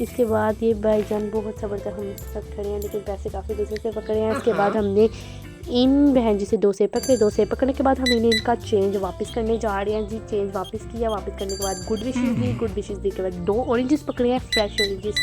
इसके बाद ये भाईजान बहुत ज़बरदस्त हम साथ खड़े हैं, लेकिन पैसे काफ़ी दूसरे से पकड़े हैं। इसके बाद हमने इन बहन जी से 2 सेब पकड़ने के बाद हम इनका चेंज वापस करने जा रहे हैं जी। चेंज वापस किया। वापस करने के बाद गुड विशेज़ दी के बाद 2 ऑरेंजेस पकड़े हैं, फ्रेश ऑरेंजेस।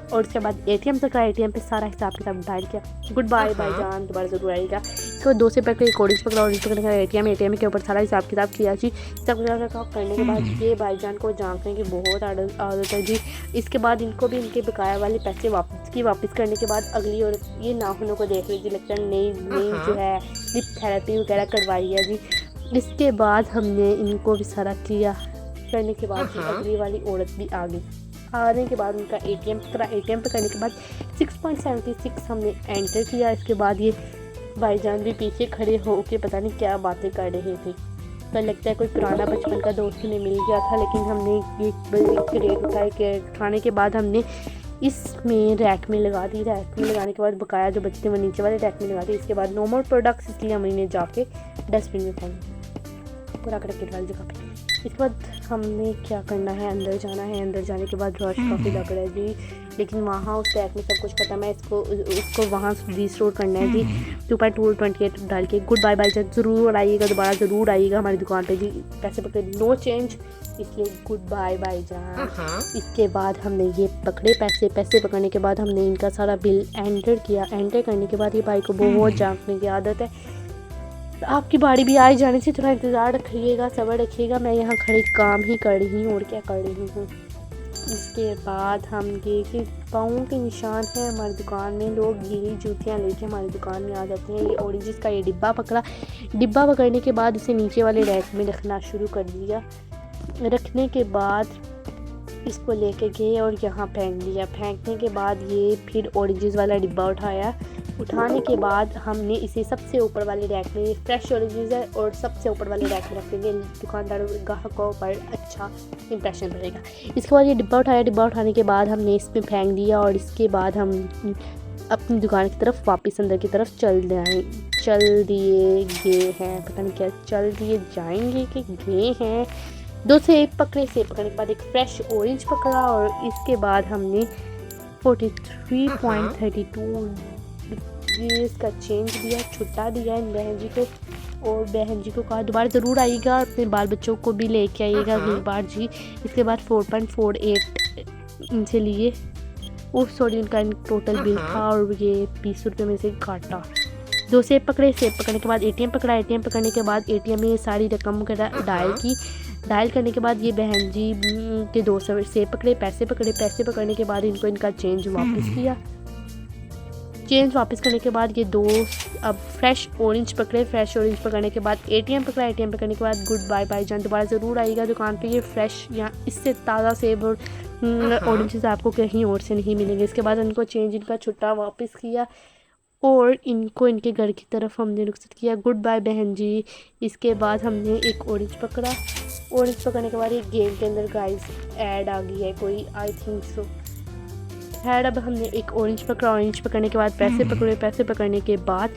और उसके बाद ATM से ATM पे सारा हिसाब किताब डायल किया। गुड बाय भाईजान, दोबारा ज़रूर आएगा। इसको 2 से पकड़े, एक ऑरेंज पकड़ने का ATM के ऊपर सारा हिसाब किताब किया जी। हिसाब किताब करने के बाद ये भाईजान को झांकने की बहुत आदत है जी। इसके बाद इनको भी इनके बकाया वाले पैसे वापस करने के बाद अगली और ये नाखूनों को देख लीजिए, लगता है नई जो है लिप थेरेपी वगैरह करवाई है जी। इसके बाद हमने इनको भी सारा किया। करने के बाद अगली वाली औरत भी आ गई। आने के बाद उनका ATM पे करने के बाद 6.76 हमने एंटर किया। इसके बाद ये भाईजान भी पीछे खड़े हो के पता नहीं क्या बातें कर रहे थे। तो लगता है कोई पुराना बचपन का दोस्त उन्हें मिल गया था, लेकिन हमने ये रेट उठाने के बाद हमने इसमें रैक में लगा दी। रैक में लगाने के बाद बकाया जो बचते वो नीचे वाले रैक में लगा दी। इसके बाद नो मोर प्रोडक्ट्स, इसलिए हम इन्हें जाके डस्टबिन में फेंक पूरा करके डाल जगह पे। इसके बाद हमने क्या करना है, अंदर जाना है। अंदर जाने के बाद रश काफ़ी लग रहा है जी, लेकिन वहाँ उस टैग में सब कुछ खत्म है। उसको वहाँ रिस्टोर करना है जी। 2.228 डाल के गुड बाय जब ज़रूर आइएगा, दोबारा ज़रूर आइएगा हमारी दुकान पे जी। पैसे पकड़े नो चेंज, इसलिए गुड बाय जान। इसके बाद हमने ये पकड़े पैसे पकड़ने के बाद हमने इनका सारा बिल एंटर किया। एंटर करने के बाद ये भाई को बहुत झांकने की आदत है, आपकी बारी भी आए जाने से थोड़ा इंतज़ार रखिएगा, सब्र रखिएगा। मैं यहाँ खड़ी काम ही कर रही हूँ और क्या कर रही हूँ। इसके बाद हम ये पाँव के निशान है हमारी दुकान में, लोग यही जूतियाँ लेके हमारी दुकान में आ जाते हैं। ये ऑरेंजेस का ये डिब्बा पकड़ा, डिब्बा पकड़ने के बाद इसे नीचे वाले रैक में रखना शुरू कर दिया। रखने के बाद इसको लेके गए और यहाँ फेंक दिया। फेंकने के बाद ये फिर ऑरेंजेस वाला डिब्बा उठाया। उठाने के बाद हमने इसे सबसे ऊपर वाले रैक में, फ्रेश ऑरेंजेस है और सबसे ऊपर वाले रैक में रखेंगे, दुकानदार ग्राहकों पर अच्छा इंप्रेशन पड़ेगा। इसके बाद ये डिब्बा उठाया। डिब्बा उठाने के बाद हमने इसमें फेंक दिया और इसके बाद हम अपनी दुकान की तरफ वापस अंदर की तरफ चल दिए गए हैं, पता नहीं क्या चल दिए जाएंगे कि गए हैं। 2 सेब पकड़े, सेब पकड़ने के बाद एक फ्रेश ऑरेंज पकड़ा और इसके बाद हमने 43.32 इसका चेंज दिया, छुट्टा दिया इन बहन जी को। और बहन जी को कहा दोबारा ज़रूर आइएगा, अपने बाल बच्चों को भी लेके आइएगा अगली बार जी। इसके बाद 4.48 इनसे लिए। सॉरी, इनका टोटल बिल था और ये 20 रुपये में से काटा। 2 सेब पकड़े, सेब पकड़ने के बाद ATM पकड़ा। ATM पकड़ने के बाद ATM में ये सारी रकम डायल की। डायल करने के बाद ये बहन जी के 2 सेब पकड़े, पैसे पकड़ने के बाद इनको इनका चेंज वापस किया। चेंज वापस करने के बाद ये 2 अब फ्रेश ऑरेंज पकड़े। फ्रेश ऑरेंज पकड़ने के बाद ATM पकड़ा। ATM पकड़ने के बाद गुड बाय जान, दोबारा ज़रूर आइएगा दुकान पे। ये फ्रेश या इससे ताज़ा सेब और ऑरेंजेस आपको कहीं और से नहीं मिलेंगे। इसके बाद इनको चेंज, इनका छुट्टा वापस किया और इनको इनके घर की तरफ हमने रुखसत किया। गुड बाय बहन जी। इसके बाद हमने एक ऑरेंज पकड़ा। ऑरेंज पकड़ने के बाद एक गेम के अंदर गाइस ऐड आ गई है कोई, आई थिंक सो खैर। अब हमने एक ऑरेंज पकड़ा। ऑरेंज पकड़ने के बाद पैसे पकड़े। पैसे पकड़ने के बाद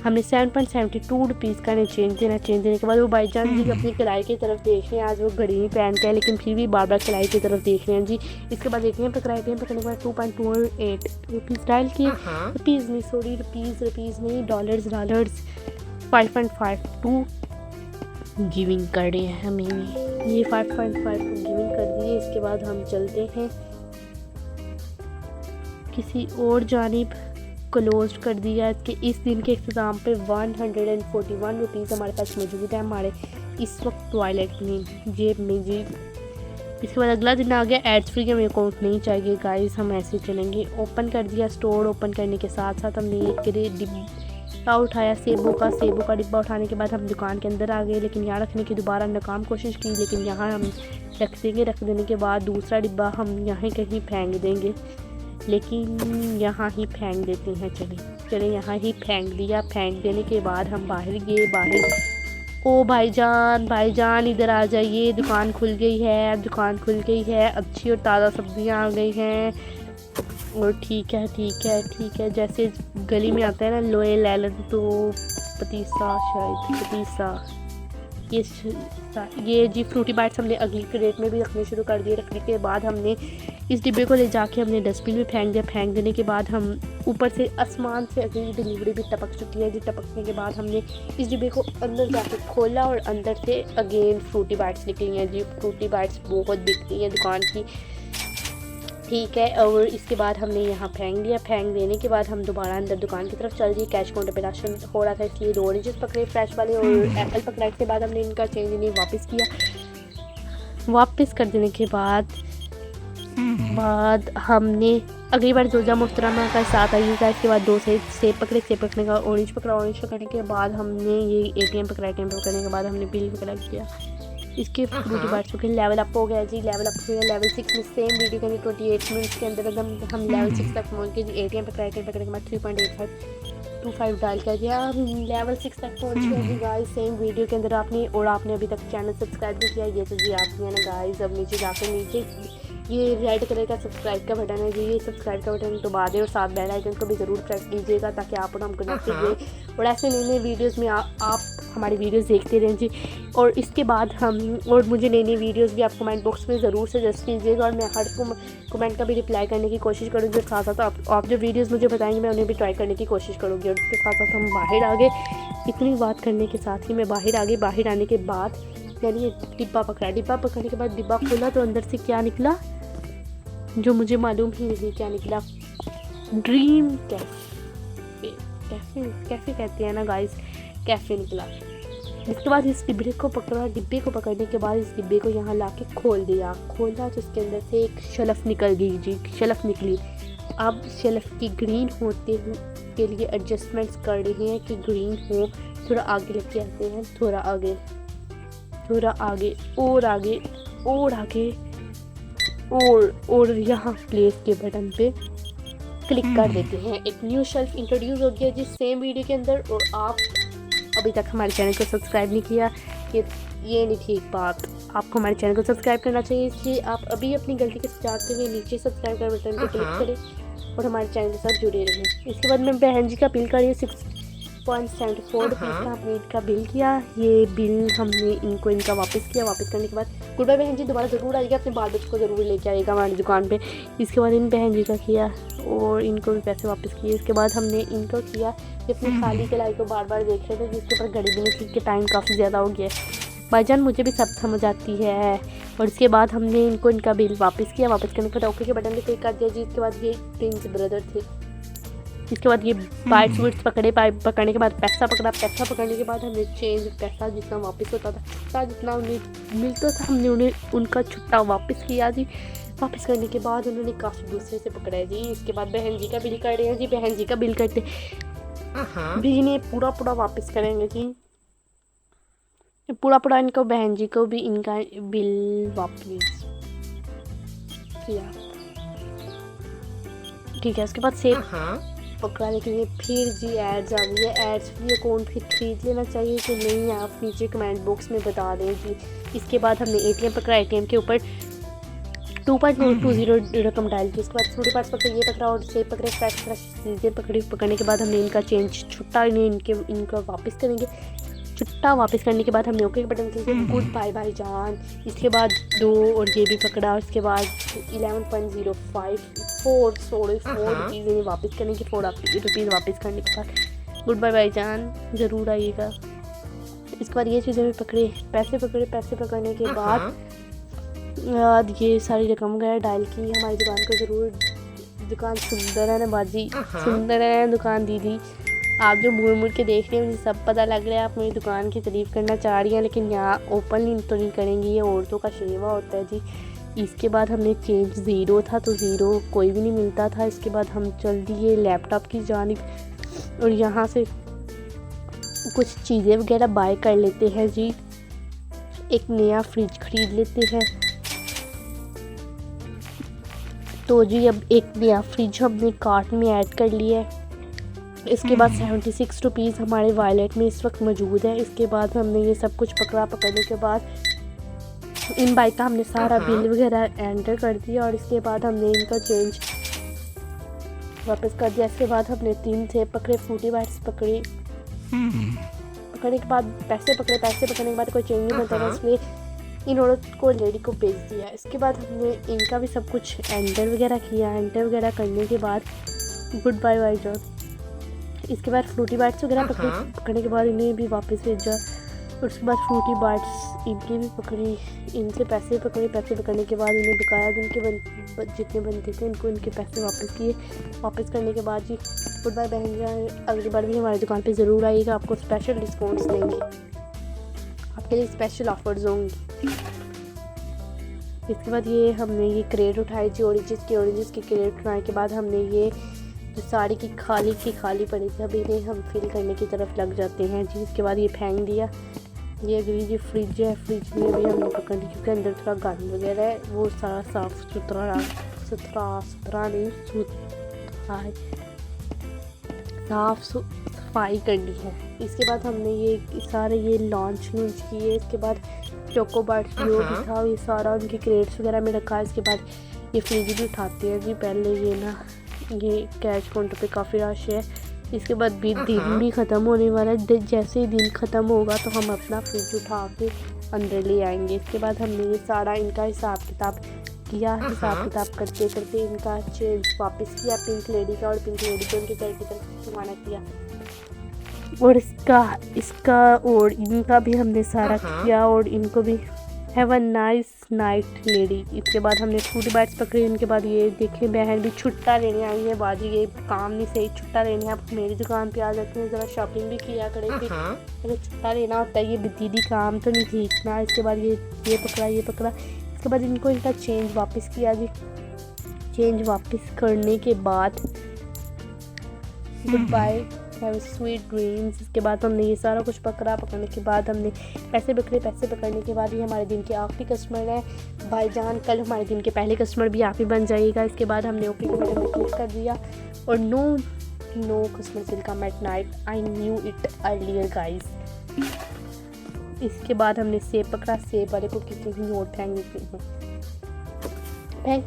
हमने 7.72 रुपीज़ का चेंज देना। चेंज देने के बाद वो भाईजान जी अपनी कलाई की तरफ देख रहे हैं। आज वो घड़ी नहीं पहन के है लेकिन फिर भी बार बार कलाई की तरफ देख रहे हैं जी। इसके बाद ATM पकड़ा। ATM पकड़ने के बाद 2.28 रुपीज़ डायल किए। रुपीज़ नहीं डॉलर्स 5.52 गिविंग कर रहे हैं हमें, ये 5.52 गिविंग कर दिए। इसके बाद हम चलते हैं किसी और जानिब, क्लोज कर दिया कि इस दिन के इख्तिताम पे 141 रुपीज़ हमारे पास मौजूद है हमारे इस वक्त टॉयलेट में जेब में जी। इसके बाद अगला दिन आ गया, एड्स फ्री हमें अकाउंट नहीं चाहिए गाइस, हम ऐसे चलेंगे। ओपन कर दिया स्टोर। ओपन करने के साथ साथ हमने एक डिब्बा उठाया सेबों का डिब्बा उठाने के बाद हम दुकान के अंदर आ गए, लेकिन यहाँ रखने की दोबारा नाकाम कोशिश की, लेकिन यहाँ हम रख देने के बाद दूसरा डिब्बा हम यहाँ कहीं फेंक देंगे, लेकिन यहाँ ही फेंक देते हैं। चले यहाँ ही फेंक दिया। फेंक देने के बाद हम बाहर गए। ओ भाईजान इधर आ जाइए, दुकान खुल गई है, अच्छी और ताज़ा सब्जियाँ आ गई हैं। और ठीक है जैसे गली में आता है ना लोहे लैलन तो पतीसा ये जी फ्रूटी बाइट्स हमने अगली क्रेट में भी रखने शुरू कर दिए। रखने के बाद हमने इस डिब्बे को ले जाके हमने डस्टबिन में फेंक दिया। फेंक देने के बाद हम ऊपर से आसमान से अगली डिलीवरी भी टपक चुकी है जी। टपकने के बाद हमने इस डिब्बे को अंदर जाके खोला और अंदर से अगेन फ्रूटी बाइट्स निकली हैं जी। फ्रूटी बाइट्स बहुत बिकती हैं दुकान की, ठीक है। और इसके बाद हमने यहाँ फेंक दिया। फेंक देने के बाद हम दोबारा अंदर दुकान की तरफ चल दिए। कैश काउंटर पे राशन हो रहा था इसलिए 2 ऑरेंजेस पकड़े फ्रेश वाले और एप्पल पकड़ा। इसके बाद हमने इनका चेंज इन्हें वापस किया। वापस कर देने के बाद हमने अगली बार जोजा मोहतरमा का साथ आइएगा। इसके बाद 2 सेब पकड़े। सेब पकड़ने का ऑरेंज पकड़ा। ऑरेंज पकड़ने के बाद हमने ये ATM पकड़ा। ATM पकड़ने के बाद हमने बिल पकड़ा किया। इसके फ्रूटी बाइट्स के लेवल अप हो गया जी। लेवल अप हो गया लेवल 6 में। सेम वीडियो के अंदर 28 मिनट्स के अंदर हम लेवल 6 तक पहुँच गए जी। ATM पकड़ा। ATM पकड़ने के बाद 3.8525 डाल कर दिया। हम लेवल 6 तक पहुँच गए जी गाइस, सेम वीडियो के अंदर आपने अभी तक चैनल सब्सक्राइब भी किया। ये तो जी आपने है ना गाइस। अब नीचे जाकर नीचे ये रेड कलर का सब्सक्राइब का बटन है जी, ये सब्सक्राइब का बटन दबा दें और साथ बेल आइकन को भी ज़रूर प्रेस कीजिएगा ताकि आप हमको नोटिफिकेशन और ऐसे नई वीडियोज़ में आप हमारी वीडियोस देखते रहें जी। और इसके बाद हम और मुझे नई नई वीडियोस भी आप कमेंट बॉक्स में ज़रूर सजेस्ट कीजिएगा और मैं हर कमेंट का भी रिप्लाई करने की कोशिश करूँगी। साथ साथ आप जो वीडियोस मुझे बताएंगे मैं उन्हें भी ट्राई करने की कोशिश करूँगी। और उसके साथ साथ हम बाहर आ गए। इतनी बात करने के साथ ही मैं बाहर आ गई। बाहर आने के बाद मैंने ये डिब्बा पकड़ा। डिब्बा पकड़ने के बाद डिब्बा खोला तो अंदर से क्या निकला जो मुझे मालूम ही नहीं क्या निकला। ड्रीम कैफे कैफे कहते हैं ना गाइस, कैफे निकला। इसके बाद इस डिब्बे को पकड़ा। डिब्बे को पकड़ने के बाद इस डिब्बे को यहाँ ला के खोला तो इसके अंदर से एक शेल्फ निकल गई जी। शेल्फ निकली। अब शेल्फ की ग्रीन होते के लिए एडजस्टमेंट्स कर रहे हैं कि ग्रीन हो। थोड़ा आगे लेके आते हैं, थोड़ा आगे और आगे और यहाँ प्लेस के बटन पे क्लिक कर देते हैं। एक न्यू शेल्फ इंट्रोड्यूस हो गया जी सेम वीडियो के अंदर। और आप अभी तक हमारे चैनल को सब्सक्राइब नहीं किया, ये नहीं ठीक बात। आपको हमारे चैनल को सब्सक्राइब करना चाहिए, इसलिए आप अभी अपनी गलती के सुधारते हुए नीचे सब्सक्राइब कर बटन पर क्लिक करें और हमारे चैनल के साथ जुड़े रहें। इसके बाद मैं बहन जी का बिल कर रही हूँ 6.74 रुपीज़ का हमने इनका बिल किया। ये बिल हमने इनका वापस किया। वापस करने के बाद गुड बाय बहन जी, दोबारा ज़रूर आइएगा, अपने बाल बच्चों को ज़रूर लेके आइएगा हमारी दुकान पे। इसके बाद इन बहन जी का किया और इनको भी पैसे वापस किए। इसके बाद हमने इनको किया कि अपनी खाली कलाई को बार बार देख रहे थे जिसके ऊपर घड़ी भी नहीं थी कि टाइम काफ़ी ज़्यादा हो गया है। भाईजान मुझे भी सब समझ आती है। और इसके बाद हमने इनका बिल वापस किया। वापस करने के बाद ओके के बटन पे क्लिक कर दिया जी। इसके बाद ये ट्विंस ब्रदर थे। इसके बाद ये बाइट्स विट्स पकड़ने के बाद पैसा पकड़ा। पैसा पकड़ने के बाद हमने चेंज पैसा जितना वापस होता था जितना उन्हें मिलता था हमने उनका छुट्टा वापस किया जी। वापस करने के बाद उन्होंने काफ़ी दूसरे से पकड़ा है जी। इसके बाद बहन जी का बिल कर रहे हैं जी। बहन जी का बिल करते भी इन्हें पूरा वापस करेंगे जी। पूरा इनको बहन जी को भी इनका बिल वापस किया। ठीक है, उसके बाद सेव पकड़ा। लेकिन ये फिर जी एड्स आ गई है। एड्स भी अकाउंट फिर खरीद लेना चाहिए कि नहीं, आप नीचे कमेंट बॉक्स में बता दें जी। इसके बाद हमने ATM पकड़ा। ATM के ऊपर 2.20 रकम डाल की। इसके बाद छोटे पार्ट्स पकड़े, ये पकड़ा और सेब पकड़े, चीज़ें पकड़ने के बाद हमने इनका चेंज छुट्टा इनका वापस करेंगे। छुट्टा वापस करने के बाद हमने ओके बटन क्लिक किया। गुड बाय भाईजान। इसके बाद 2 और ये भी पकड़ा। उसके बाद 11.05 4 रुपीज़ इन्हें वापस करने के 4 रुपीज़ वापस करने के बाद गुड बाय भाईजान, ज़रूर आइएगा। इसके बाद ये चीज़ें भी पकड़े। पैसे पकड़ने के बाद ये सारी रकम वगैरह डायल की। हमारी दुकान को ज़रूर, दुकान सुंदर है ना बाजी, सुंदर है दुकान दीदी। आप जो मुड़ के देख रहे हैं मुझे सब पता लग रहा है आप मेरी दुकान की तारीफ़ करना चाह रही हैं, लेकिन यहाँ ओपन तो नहीं करेंगी, ये औरतों का शेवा होता है जी। इसके बाद हमने चेंज 0 था तो 0 कोई भी नहीं मिलता था। इसके बाद हम चल दिए लैपटॉप की जानिब और यहाँ से कुछ चीज़ें वगैरह बाय कर लेते हैं जी। एक नया फ्रिज ख़रीद लेते हैं। तो जी अब एक नया फ्रिज हमने कार्ट में ऐड कर लिया है। इसके बाद 76 रुपीज़ हमारे वॉलेट में इस वक्त मौजूद है। इसके बाद हमने ये सब कुछ पकड़ने के बाद इन बाइक का हमने सारा बिल वगैरह एंटर कर दिया और इसके बाद हमने इनका चेंज वापस कर दिया। इसके बाद हमने 3 से पकड़े, फ्रूटी बाइट्स पकड़ी। पकड़ने के बाद पैसे पकड़ने के बाद कोई चेंज नहीं बनता था, इसलिए इन औरत को लेडी को भेज दिया। इसके बाद हमने इनका भी सब कुछ एंटर वगैरह किया। एंटर वगैरह करने के बाद गुड बाय भाईजान। इसके बाद फ्रूटी बाइट्स वगैरह पकड़ने के बाद इन्हें भी वापस भेजा और उसके बाद फ्रूटी बाइट्स इनकी भी पकड़ी। इनसे पैसे पकड़ने के बाद इन्हें बकाया जितने बनते थे इनके पैसे वापस किए। वापस करने के बाद जी गुड बाय बहन जी, अगली बार भी हमारी दुकान पे ज़रूर आइएगा, आपको स्पेशल डिस्काउंट्स देंगे, आपके लिए स्पेशल ऑफर्स होंगे। इसके बाद ये हमने ये क्रेट उठाई जी, ऑरेंजेस की क्रेट उठाने के बाद हमने ये जो साड़ी की खाली पड़ी थी अभी इन्हें हम फिल करने की तरफ लग जाते हैं जी। इसके बाद ये फेंक दिया। ये अगली जो फ्रिज है, फ्रिज में भी हमने पकड़ ली क्योंकि अंदर थोड़ा गंद वगैरह है, वो सारा साफ़ सुथरा नहीं साफ़ सफाई करनी है। इसके बाद हमने ये सारे ये लॉन्च किए। इसके बाद चोको बाइट्स जो भी था ये सारा उनकी क्रेट्स वगैरह में रखा है। इसके बाद ये फ्रिज भी उठाते हैं जी। पहले ये कैश काउंटर पे काफ़ी रश है, इसके बाद भी दिन भी ख़त्म होने वाला है। जैसे ही दिन ख़त्म होगा तो हम अपना फ्रिज उठा के अंदर ले आएंगे। इसके बाद हमने ये सारा इनका हिसाब किताब किया। हिसाब किताब करते करते इनका चेंज वापस किया पिंक लेडी का, और पिंक लेडी को उनके घर की तरफ रवाना किया। और इसका और इनका भी हमने सारा किया, और इनको भी have a nice night lady. इसके बाद हमने फ्रूटी बाइट्स पकड़ी। उनके बाद ये देखें बहन भी छुट्टा लेने आई है। बाजी ये काम नहीं सही, छुट्टा लेने आप मेरी दुकान पे आ जाते हैं, ज़रा शॉपिंग भी किया करें। फिर अगर छुट्टा लेना होता है ये दीदी काम तो नहीं सीखना। इसके बाद ये पकड़ा। इसके बाद इनको इनका चेंज वापस किया जी। चेंज वापस करने के बाद good bye, have sweet dreams. इसके बाद हमने ये सारा कुछ पकड़ने के बाद हमने पैसे पकड़ने के बाद ये हमारे दिन के आखिरी कस्टमर है भाईजान। कल हमारे दिन के पहले कस्टमर भी आप ही बन जाइएगा। इसके बाद हमने ओके के बटन पर क्लिक कर दिया, और no customer will come at night, I knew it earlier guys. इसके बाद हमने सेब पकड़ा। सेब वाले को किसी नोट फेंक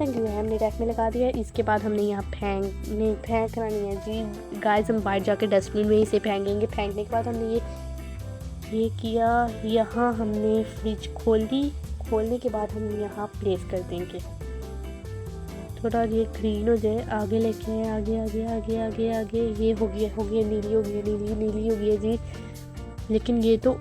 दिया है, हमने रैक में लगा दिया। इसके बाद हमने यहाँ फेंकना नहीं है जी गाइस, हम बाहर जाके डस्टबिन में ही से फेंकेंगे। फेंकने के बाद हमने ये किया। यहाँ हमने फ्रिज खोलने के बाद हम यहाँ प्लेस कर देंगे। थोड़ा ये ग्रीन हो जाए, आगे लेके आए, आगे। ये हो गया नीली हो गई है जी। लेकिन ये तो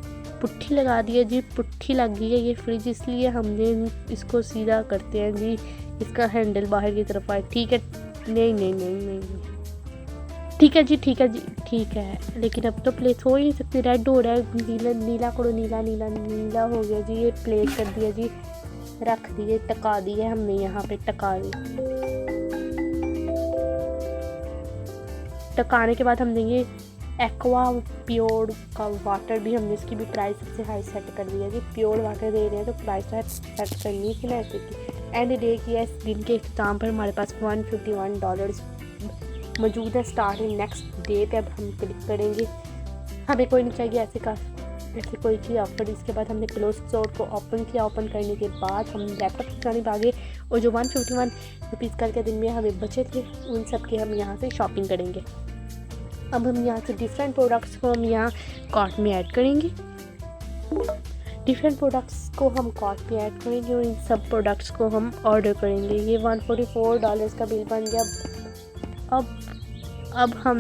पुट्ठी लगा दी है जी, पुट्ठी लग गई है ये फ्रिज, इसलिए हमने इसको सीधा करते हैं जी। इसका हैंडल बाहर की तरफ आए, ठीक है। नहीं, ठीक है जी, ठीक है। लेकिन अब तो प्लेस हो ही नहीं सकती, रेड हो रहा है। नीला करो, नीला हो गया जी। ये प्लेस कर दिया जी, रख दिए, टका दिए हमने यहाँ पे, टका दिए। टकाने के बाद हमने ये एक्वा प्योर का वाटर भी हमने इसकी भी प्राइस सबसे हाई सेट कर दिया जी। प्योर वाटर दे रहे हैं तो प्राइस सेट करनी थी ना ऐसे की। एंड डे किया, इस दिन के इख्तिताम पर हमारे पास $151 मौजूद है। स्टार्टिंग नेक्स्ट डे पे अब हम क्लिक करेंगे। हमें कोई नहीं चाहिए ऐसे कोई चीज़ ऑफर। इसके बाद हमने क्लोज स्टोर को ओपन किया। ओपन करने के बाद हम लैपटॉप की जानिब आ गए, और जो $151 कल के दिन में हमें बचे थे उन सब के हम यहाँ से शॉपिंग करेंगे। अब हम यहाँ से डिफरेंट प्रोडक्ट्स को हम यहाँ कार्ट में ऐड करेंगे। और इन सब प्रोडक्ट्स को हम ऑर्डर करेंगे। ये $144 का बिल बन गया। अब हम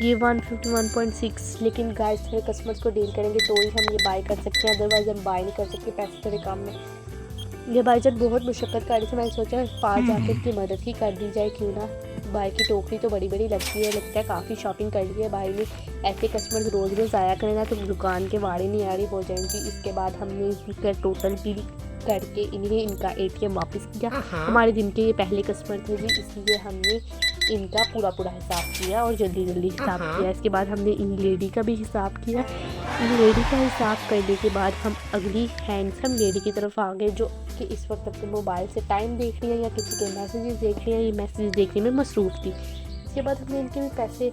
ये 151.6, लेकिन गाइस थोड़े कस्टमर्स को डील करेंगे तो ही हम ये बाय कर सकते हैं, अदरवाइज़ हम बाय नहीं कर सकते। पैसे थोड़े कम में ये भाईजान बहुत मुशक्क़त कर रही थी। मैंने सोचा पास जाके इनकी मदद ही कर दी जाए, क्यों ना। भाई की टोकरी तो बड़ी लगती है, लगता है काफ़ी शॉपिंग कर ली है भाई ने। ऐसे कस्टमर्स रोज़ आया करें ना तो दुकान के वाड़े नहीं आ रही हो जाएंगी। इसके बाद हमने इसका टोटल बिल करके इनका ATM वापस किया। हमारे दिन के ये पहले कस्टमर थे जी, इसलिए हमने इनका पूरा हिसाब किया और जल्दी हिसाब किया। इसके बाद हमने इन लेडी का भी हिसाब किया। इन लेडी का हिसाब करने के बाद हम अगली हैंडसम लेडी की तरफ आ गए, जो कि इस वक्त अपने मोबाइल से टाइम देख रही है या किसी के मैसेजेस देख रही है। ये मैसेज देखने में मसरूफ़ थी। इसके बाद हमने इनके भी पैसे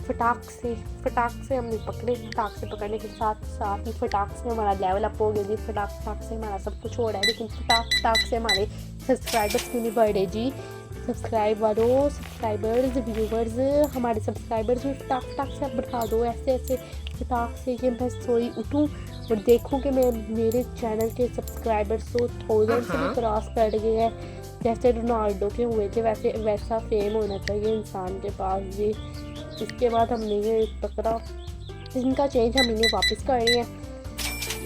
फटाक से हमने पकड़े। फटाक से पकड़ने के साथ ही फटाक से हमारा लेवल अप हो गया जी। फटाक से हमारा सब कुछ हो रहा है, लेकिन फटाक से हमारे सब्सक्राइबर्स क्यों नहीं बढ़ रहे जी। सब्सक्राइबर्स व्यूवर्स, हमारे सब्सक्राइबर्स भी फटाक से आप बढ़ा दो। ऐसे फटाक से ये मैं सोई उठूँ और देखूँ कि मेरे चैनल के सब्सक्राइबर्स 100,000 से भी क्रॉस कर गए हैं। जैसे रोनाल्डो के हुए थे वैसा फेम होना चाहिए इंसान के पास भी। इसके बाद हमने ये पकड़ा। इनका चेंज हम इन्हें वापस कर रहे हैं।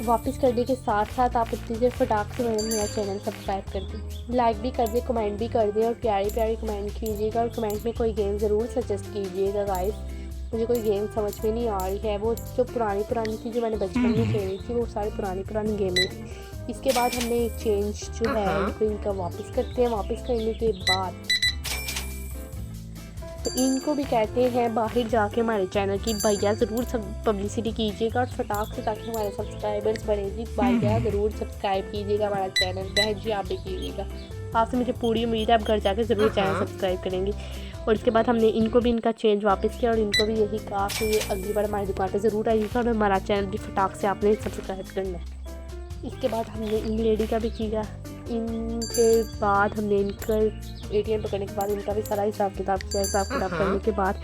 वापस करने के साथ आप इतनी फटाक से मेरा चैनल सब्सक्राइब कर दें, लाइक भी कर दें, कमेंट भी कर दें, और प्यारी कमेंट कीजिएगा। और कमेंट में कोई गेम ज़रूर सजेस्ट कीजिएगा गाइस। मुझे कोई गेम समझ में नहीं आ रही है, वो जो पुरानी थी जो मैंने बचपन में खेली थी, वो सारी पुरानी गेमें थी। इसके बाद हमने एक चेंज जो है इनका वापस करते हैं। वापस करने के बाद तो इनको भी कहते हैं बाहर जाके हमारे चैनल की भैया ज़रूर सब पब्लिसिटी कीजिएगा और फटाक से, ताकि हमारे सब्सक्राइबर्स बढ़े जी। भैया ज़रूर सब्सक्राइब कीजिएगा हमारा चैनल। बहन जी आप भी कीजिएगा। आपसे मुझे पूरी उम्मीद है आप घर जाके ज़रूर चैनल सब्सक्राइब करेंगे। और इसके बाद हमने इनको भी इनका चेंज वापस किया, और इनको भी यही कहा कि अगली बार हमारी दुकान पर ज़रूर आइएगा और हमारा चैनल भी फटाक से आपने सब्सक्राइब करना है। इसके बाद हमने इन लेडी का भी किया। इनके बाद हमने इनका ATM पकड़ने के बाद इनका भी सारा हिसाब किताब किया। हिसाब किताब करने के बाद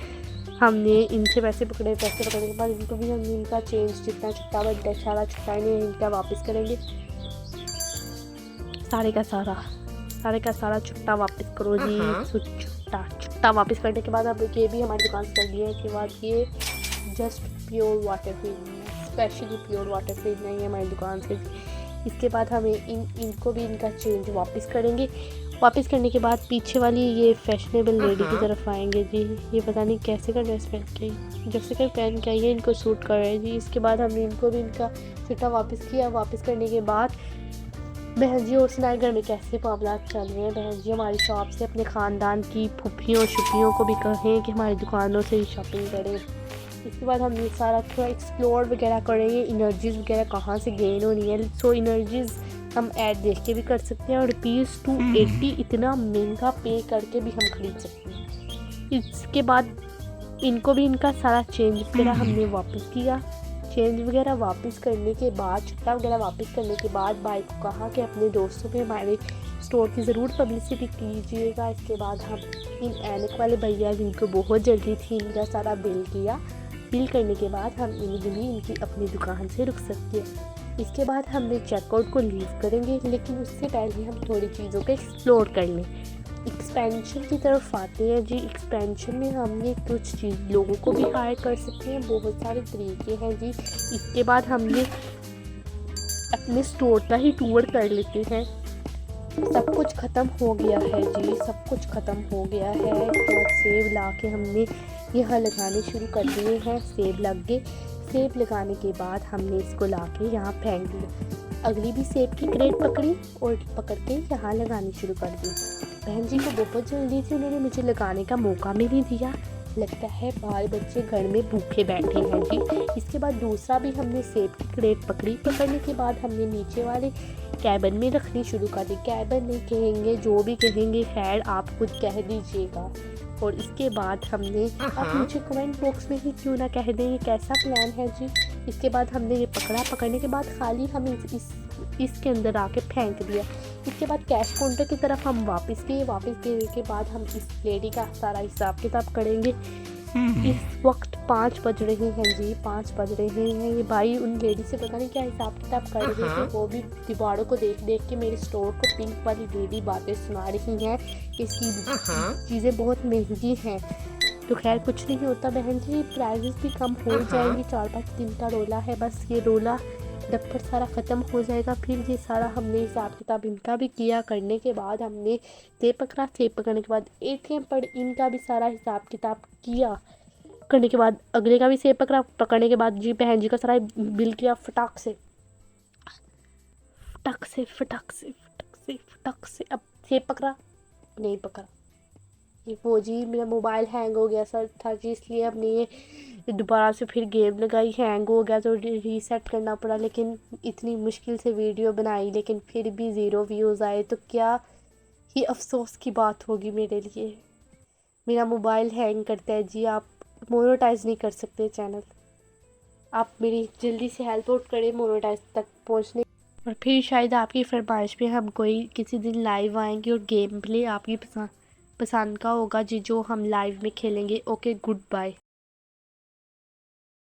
हमने इनसे पैसे पकड़ने के बाद इनको भी हम इनका चेंज जितना छुट्टा बनता है सारा छुट्टा इन्हें इनका वापस करेंगे। सारे का सारा छुट्टा वापस करो जी। छुट्टा वापस करने के बाद अब ये भी हमारी दुकान से कर दिया है। के बाद ये जस्ट प्योर वाटर खरीदना है, स्पेशली प्योर वाटर खरीदना है हमारी दुकान से। इसके बाद हमें इनको भी इनका चेंज वापस करेंगे। वापस करने के बाद पीछे वाली ये फैशनेबल लेडी की तरफ आएंगे जी। ये पता नहीं कैसे का ड्रेस पहन के जैसे कर पहन के आई है, इनको सूट कर रहा है जी। इसके बाद हमने इनको भी इनका छुट्टा वापस किया। वापस करने के बाद बहन जी और सुनाए घर में कैसे मामला चल रहे हैं। बहन जी हमारी शॉप से अपने ख़ानदान की फुफ्फियों शुफ्फियों को भी कहें कि हमारी दुकानों से ही शॉपिंग करें। इसके बाद हम ये सारा थोड़ा एक्सप्लोर वगैरह करेंगे, एनर्जीज़ वगैरह कहाँ से गेन होनी है। सो एनर्जीज़ हम ऐड देख के भी कर सकते हैं और ₹280 इतना महंगा पे करके भी हम खरीद सकते हैं। इसके बाद इनको भी इनका सारा चेंज वगैरह हमने वापस किया। चेंज वगैरह वापस करने के बाद छुट्टा वगैरह वापस करने के बाद भाई को कहा कि अपने दोस्तों में हमारे स्टोर की ज़रूर पब्लिसिटी कीजिएगा। इसके बाद हम इन ऐनक वाले भैया जिनको बहुत जल्दी थी इनका सारा बिल किया। बिल करने के बाद हम इनकी अपनी दुकान से रुक सकते हैं। इसके बाद हमने चेकआउट को लीव करेंगे, लेकिन उससे पहले हम थोड़ी चीज़ों को एक्सप्लोर कर लें। एक्सपेंशन की तरफ आते हैं जी। एक्सपेंशन में हमने कुछ चीज़ लोगों को भी हायर कर सकते हैं, बहुत सारे तरीके हैं जी। इसके बाद हमने अपने स्टोर का ही टूर कर लेते हैं। सब कुछ ख़त्म हो गया है जी, सब कुछ ख़त्म हो गया है। तो सेब ला के हमने यहाँ लगाने शुरू कर दिए हैं। सेब लग गए। सेब लगाने के बाद हमने इसको ला के यहाँ फेंक दिया। अगली भी सेब की क्रेट पकड़ी और पकड़ के यहाँ लगानी शुरू कर दी। बहन जी को बहुत जल्दी थी, उन्होंने मुझे लगाने का मौका भी नहीं दिया। लगता है बाल बच्चे घर में भूखे बैठे हैं जी। इसके बाद दूसरा भी हमने सेब की क्रेट पकड़ी। पकड़ने के बाद हमने नीचे वाले कैबिन में रखनी शुरू कर दी। कैबिन नहीं कहेंगे, जो भी कहेंगे खैर आप खुद कह दीजिएगा। और इसके बाद हमने आप मुझे कमेंट बॉक्स में ही क्यों ना कह दें ये कैसा प्लान है जी। इसके बाद हमने ये पकड़ा। पकड़ने के बाद खाली हम इसके अंदर आके फेंक दिया। इसके बाद कैश काउंटर की तरफ हम वापस गए। वापस गए के बाद हम इस लेडी का सारा हिसाब किताब करेंगे। इस वक्त 5 बज रहे हैं जी, 5 बज रहे हैं। ये भाई उन लेडी से पता नहीं क्या हिसाब किताब कर रहे थे। वो भी दीवारों को देख देख के मेरे स्टोर को पिंक वाली लेडी बातें सुना रही हैं। इसकी चीज़ें बहुत महंगी हैं। तो खैर कुछ नहीं होता बहन जी, प्राइजेस भी कम हो जाएंगी। 4-5 दिन का रोला है बस। ये रोला दफ्तर सारा ख़त्म हो जाएगा। फिर ये सारा हमने हिसाब किताब इनका भी किया। करने के बाद हमने सेब पकड़ा। सेब पकड़ने के बाद ATM पर इनका भी सारा हिसाब किताब किया। करने के बाद अगले का भी सेब पकड़ा। पकड़ने के बाद जी बहन जी का सारा बिल किया फटाक से। अब सेब पकड़ा नहीं पकड़ा। ये वो जी मेरा मोबाइल हैंग हो गया सर था जी, इसलिए हमने ये दोबारा से फिर गेम लगाई। हैंग हो गया तो रीसेट करना पड़ा। लेकिन इतनी मुश्किल से वीडियो बनाई लेकिन फिर भी 0 व्यूज़ आए। तो क्या ही अफसोस की बात होगी मेरे लिए। मेरा मोबाइल हैंग करता है जी। आप मोनेटाइज नहीं कर सकते चैनल। आप मेरी जल्दी से हेल्प आउट करें मोनेटाइज तक पहुंचने। और फिर शायद आपकी फरमाइश पे हम कोई किसी दिन लाइव आएंगे और गेम प्ले आपकी पसंद का होगा जी, जो हम लाइव में खेलेंगे। Okay, good bye.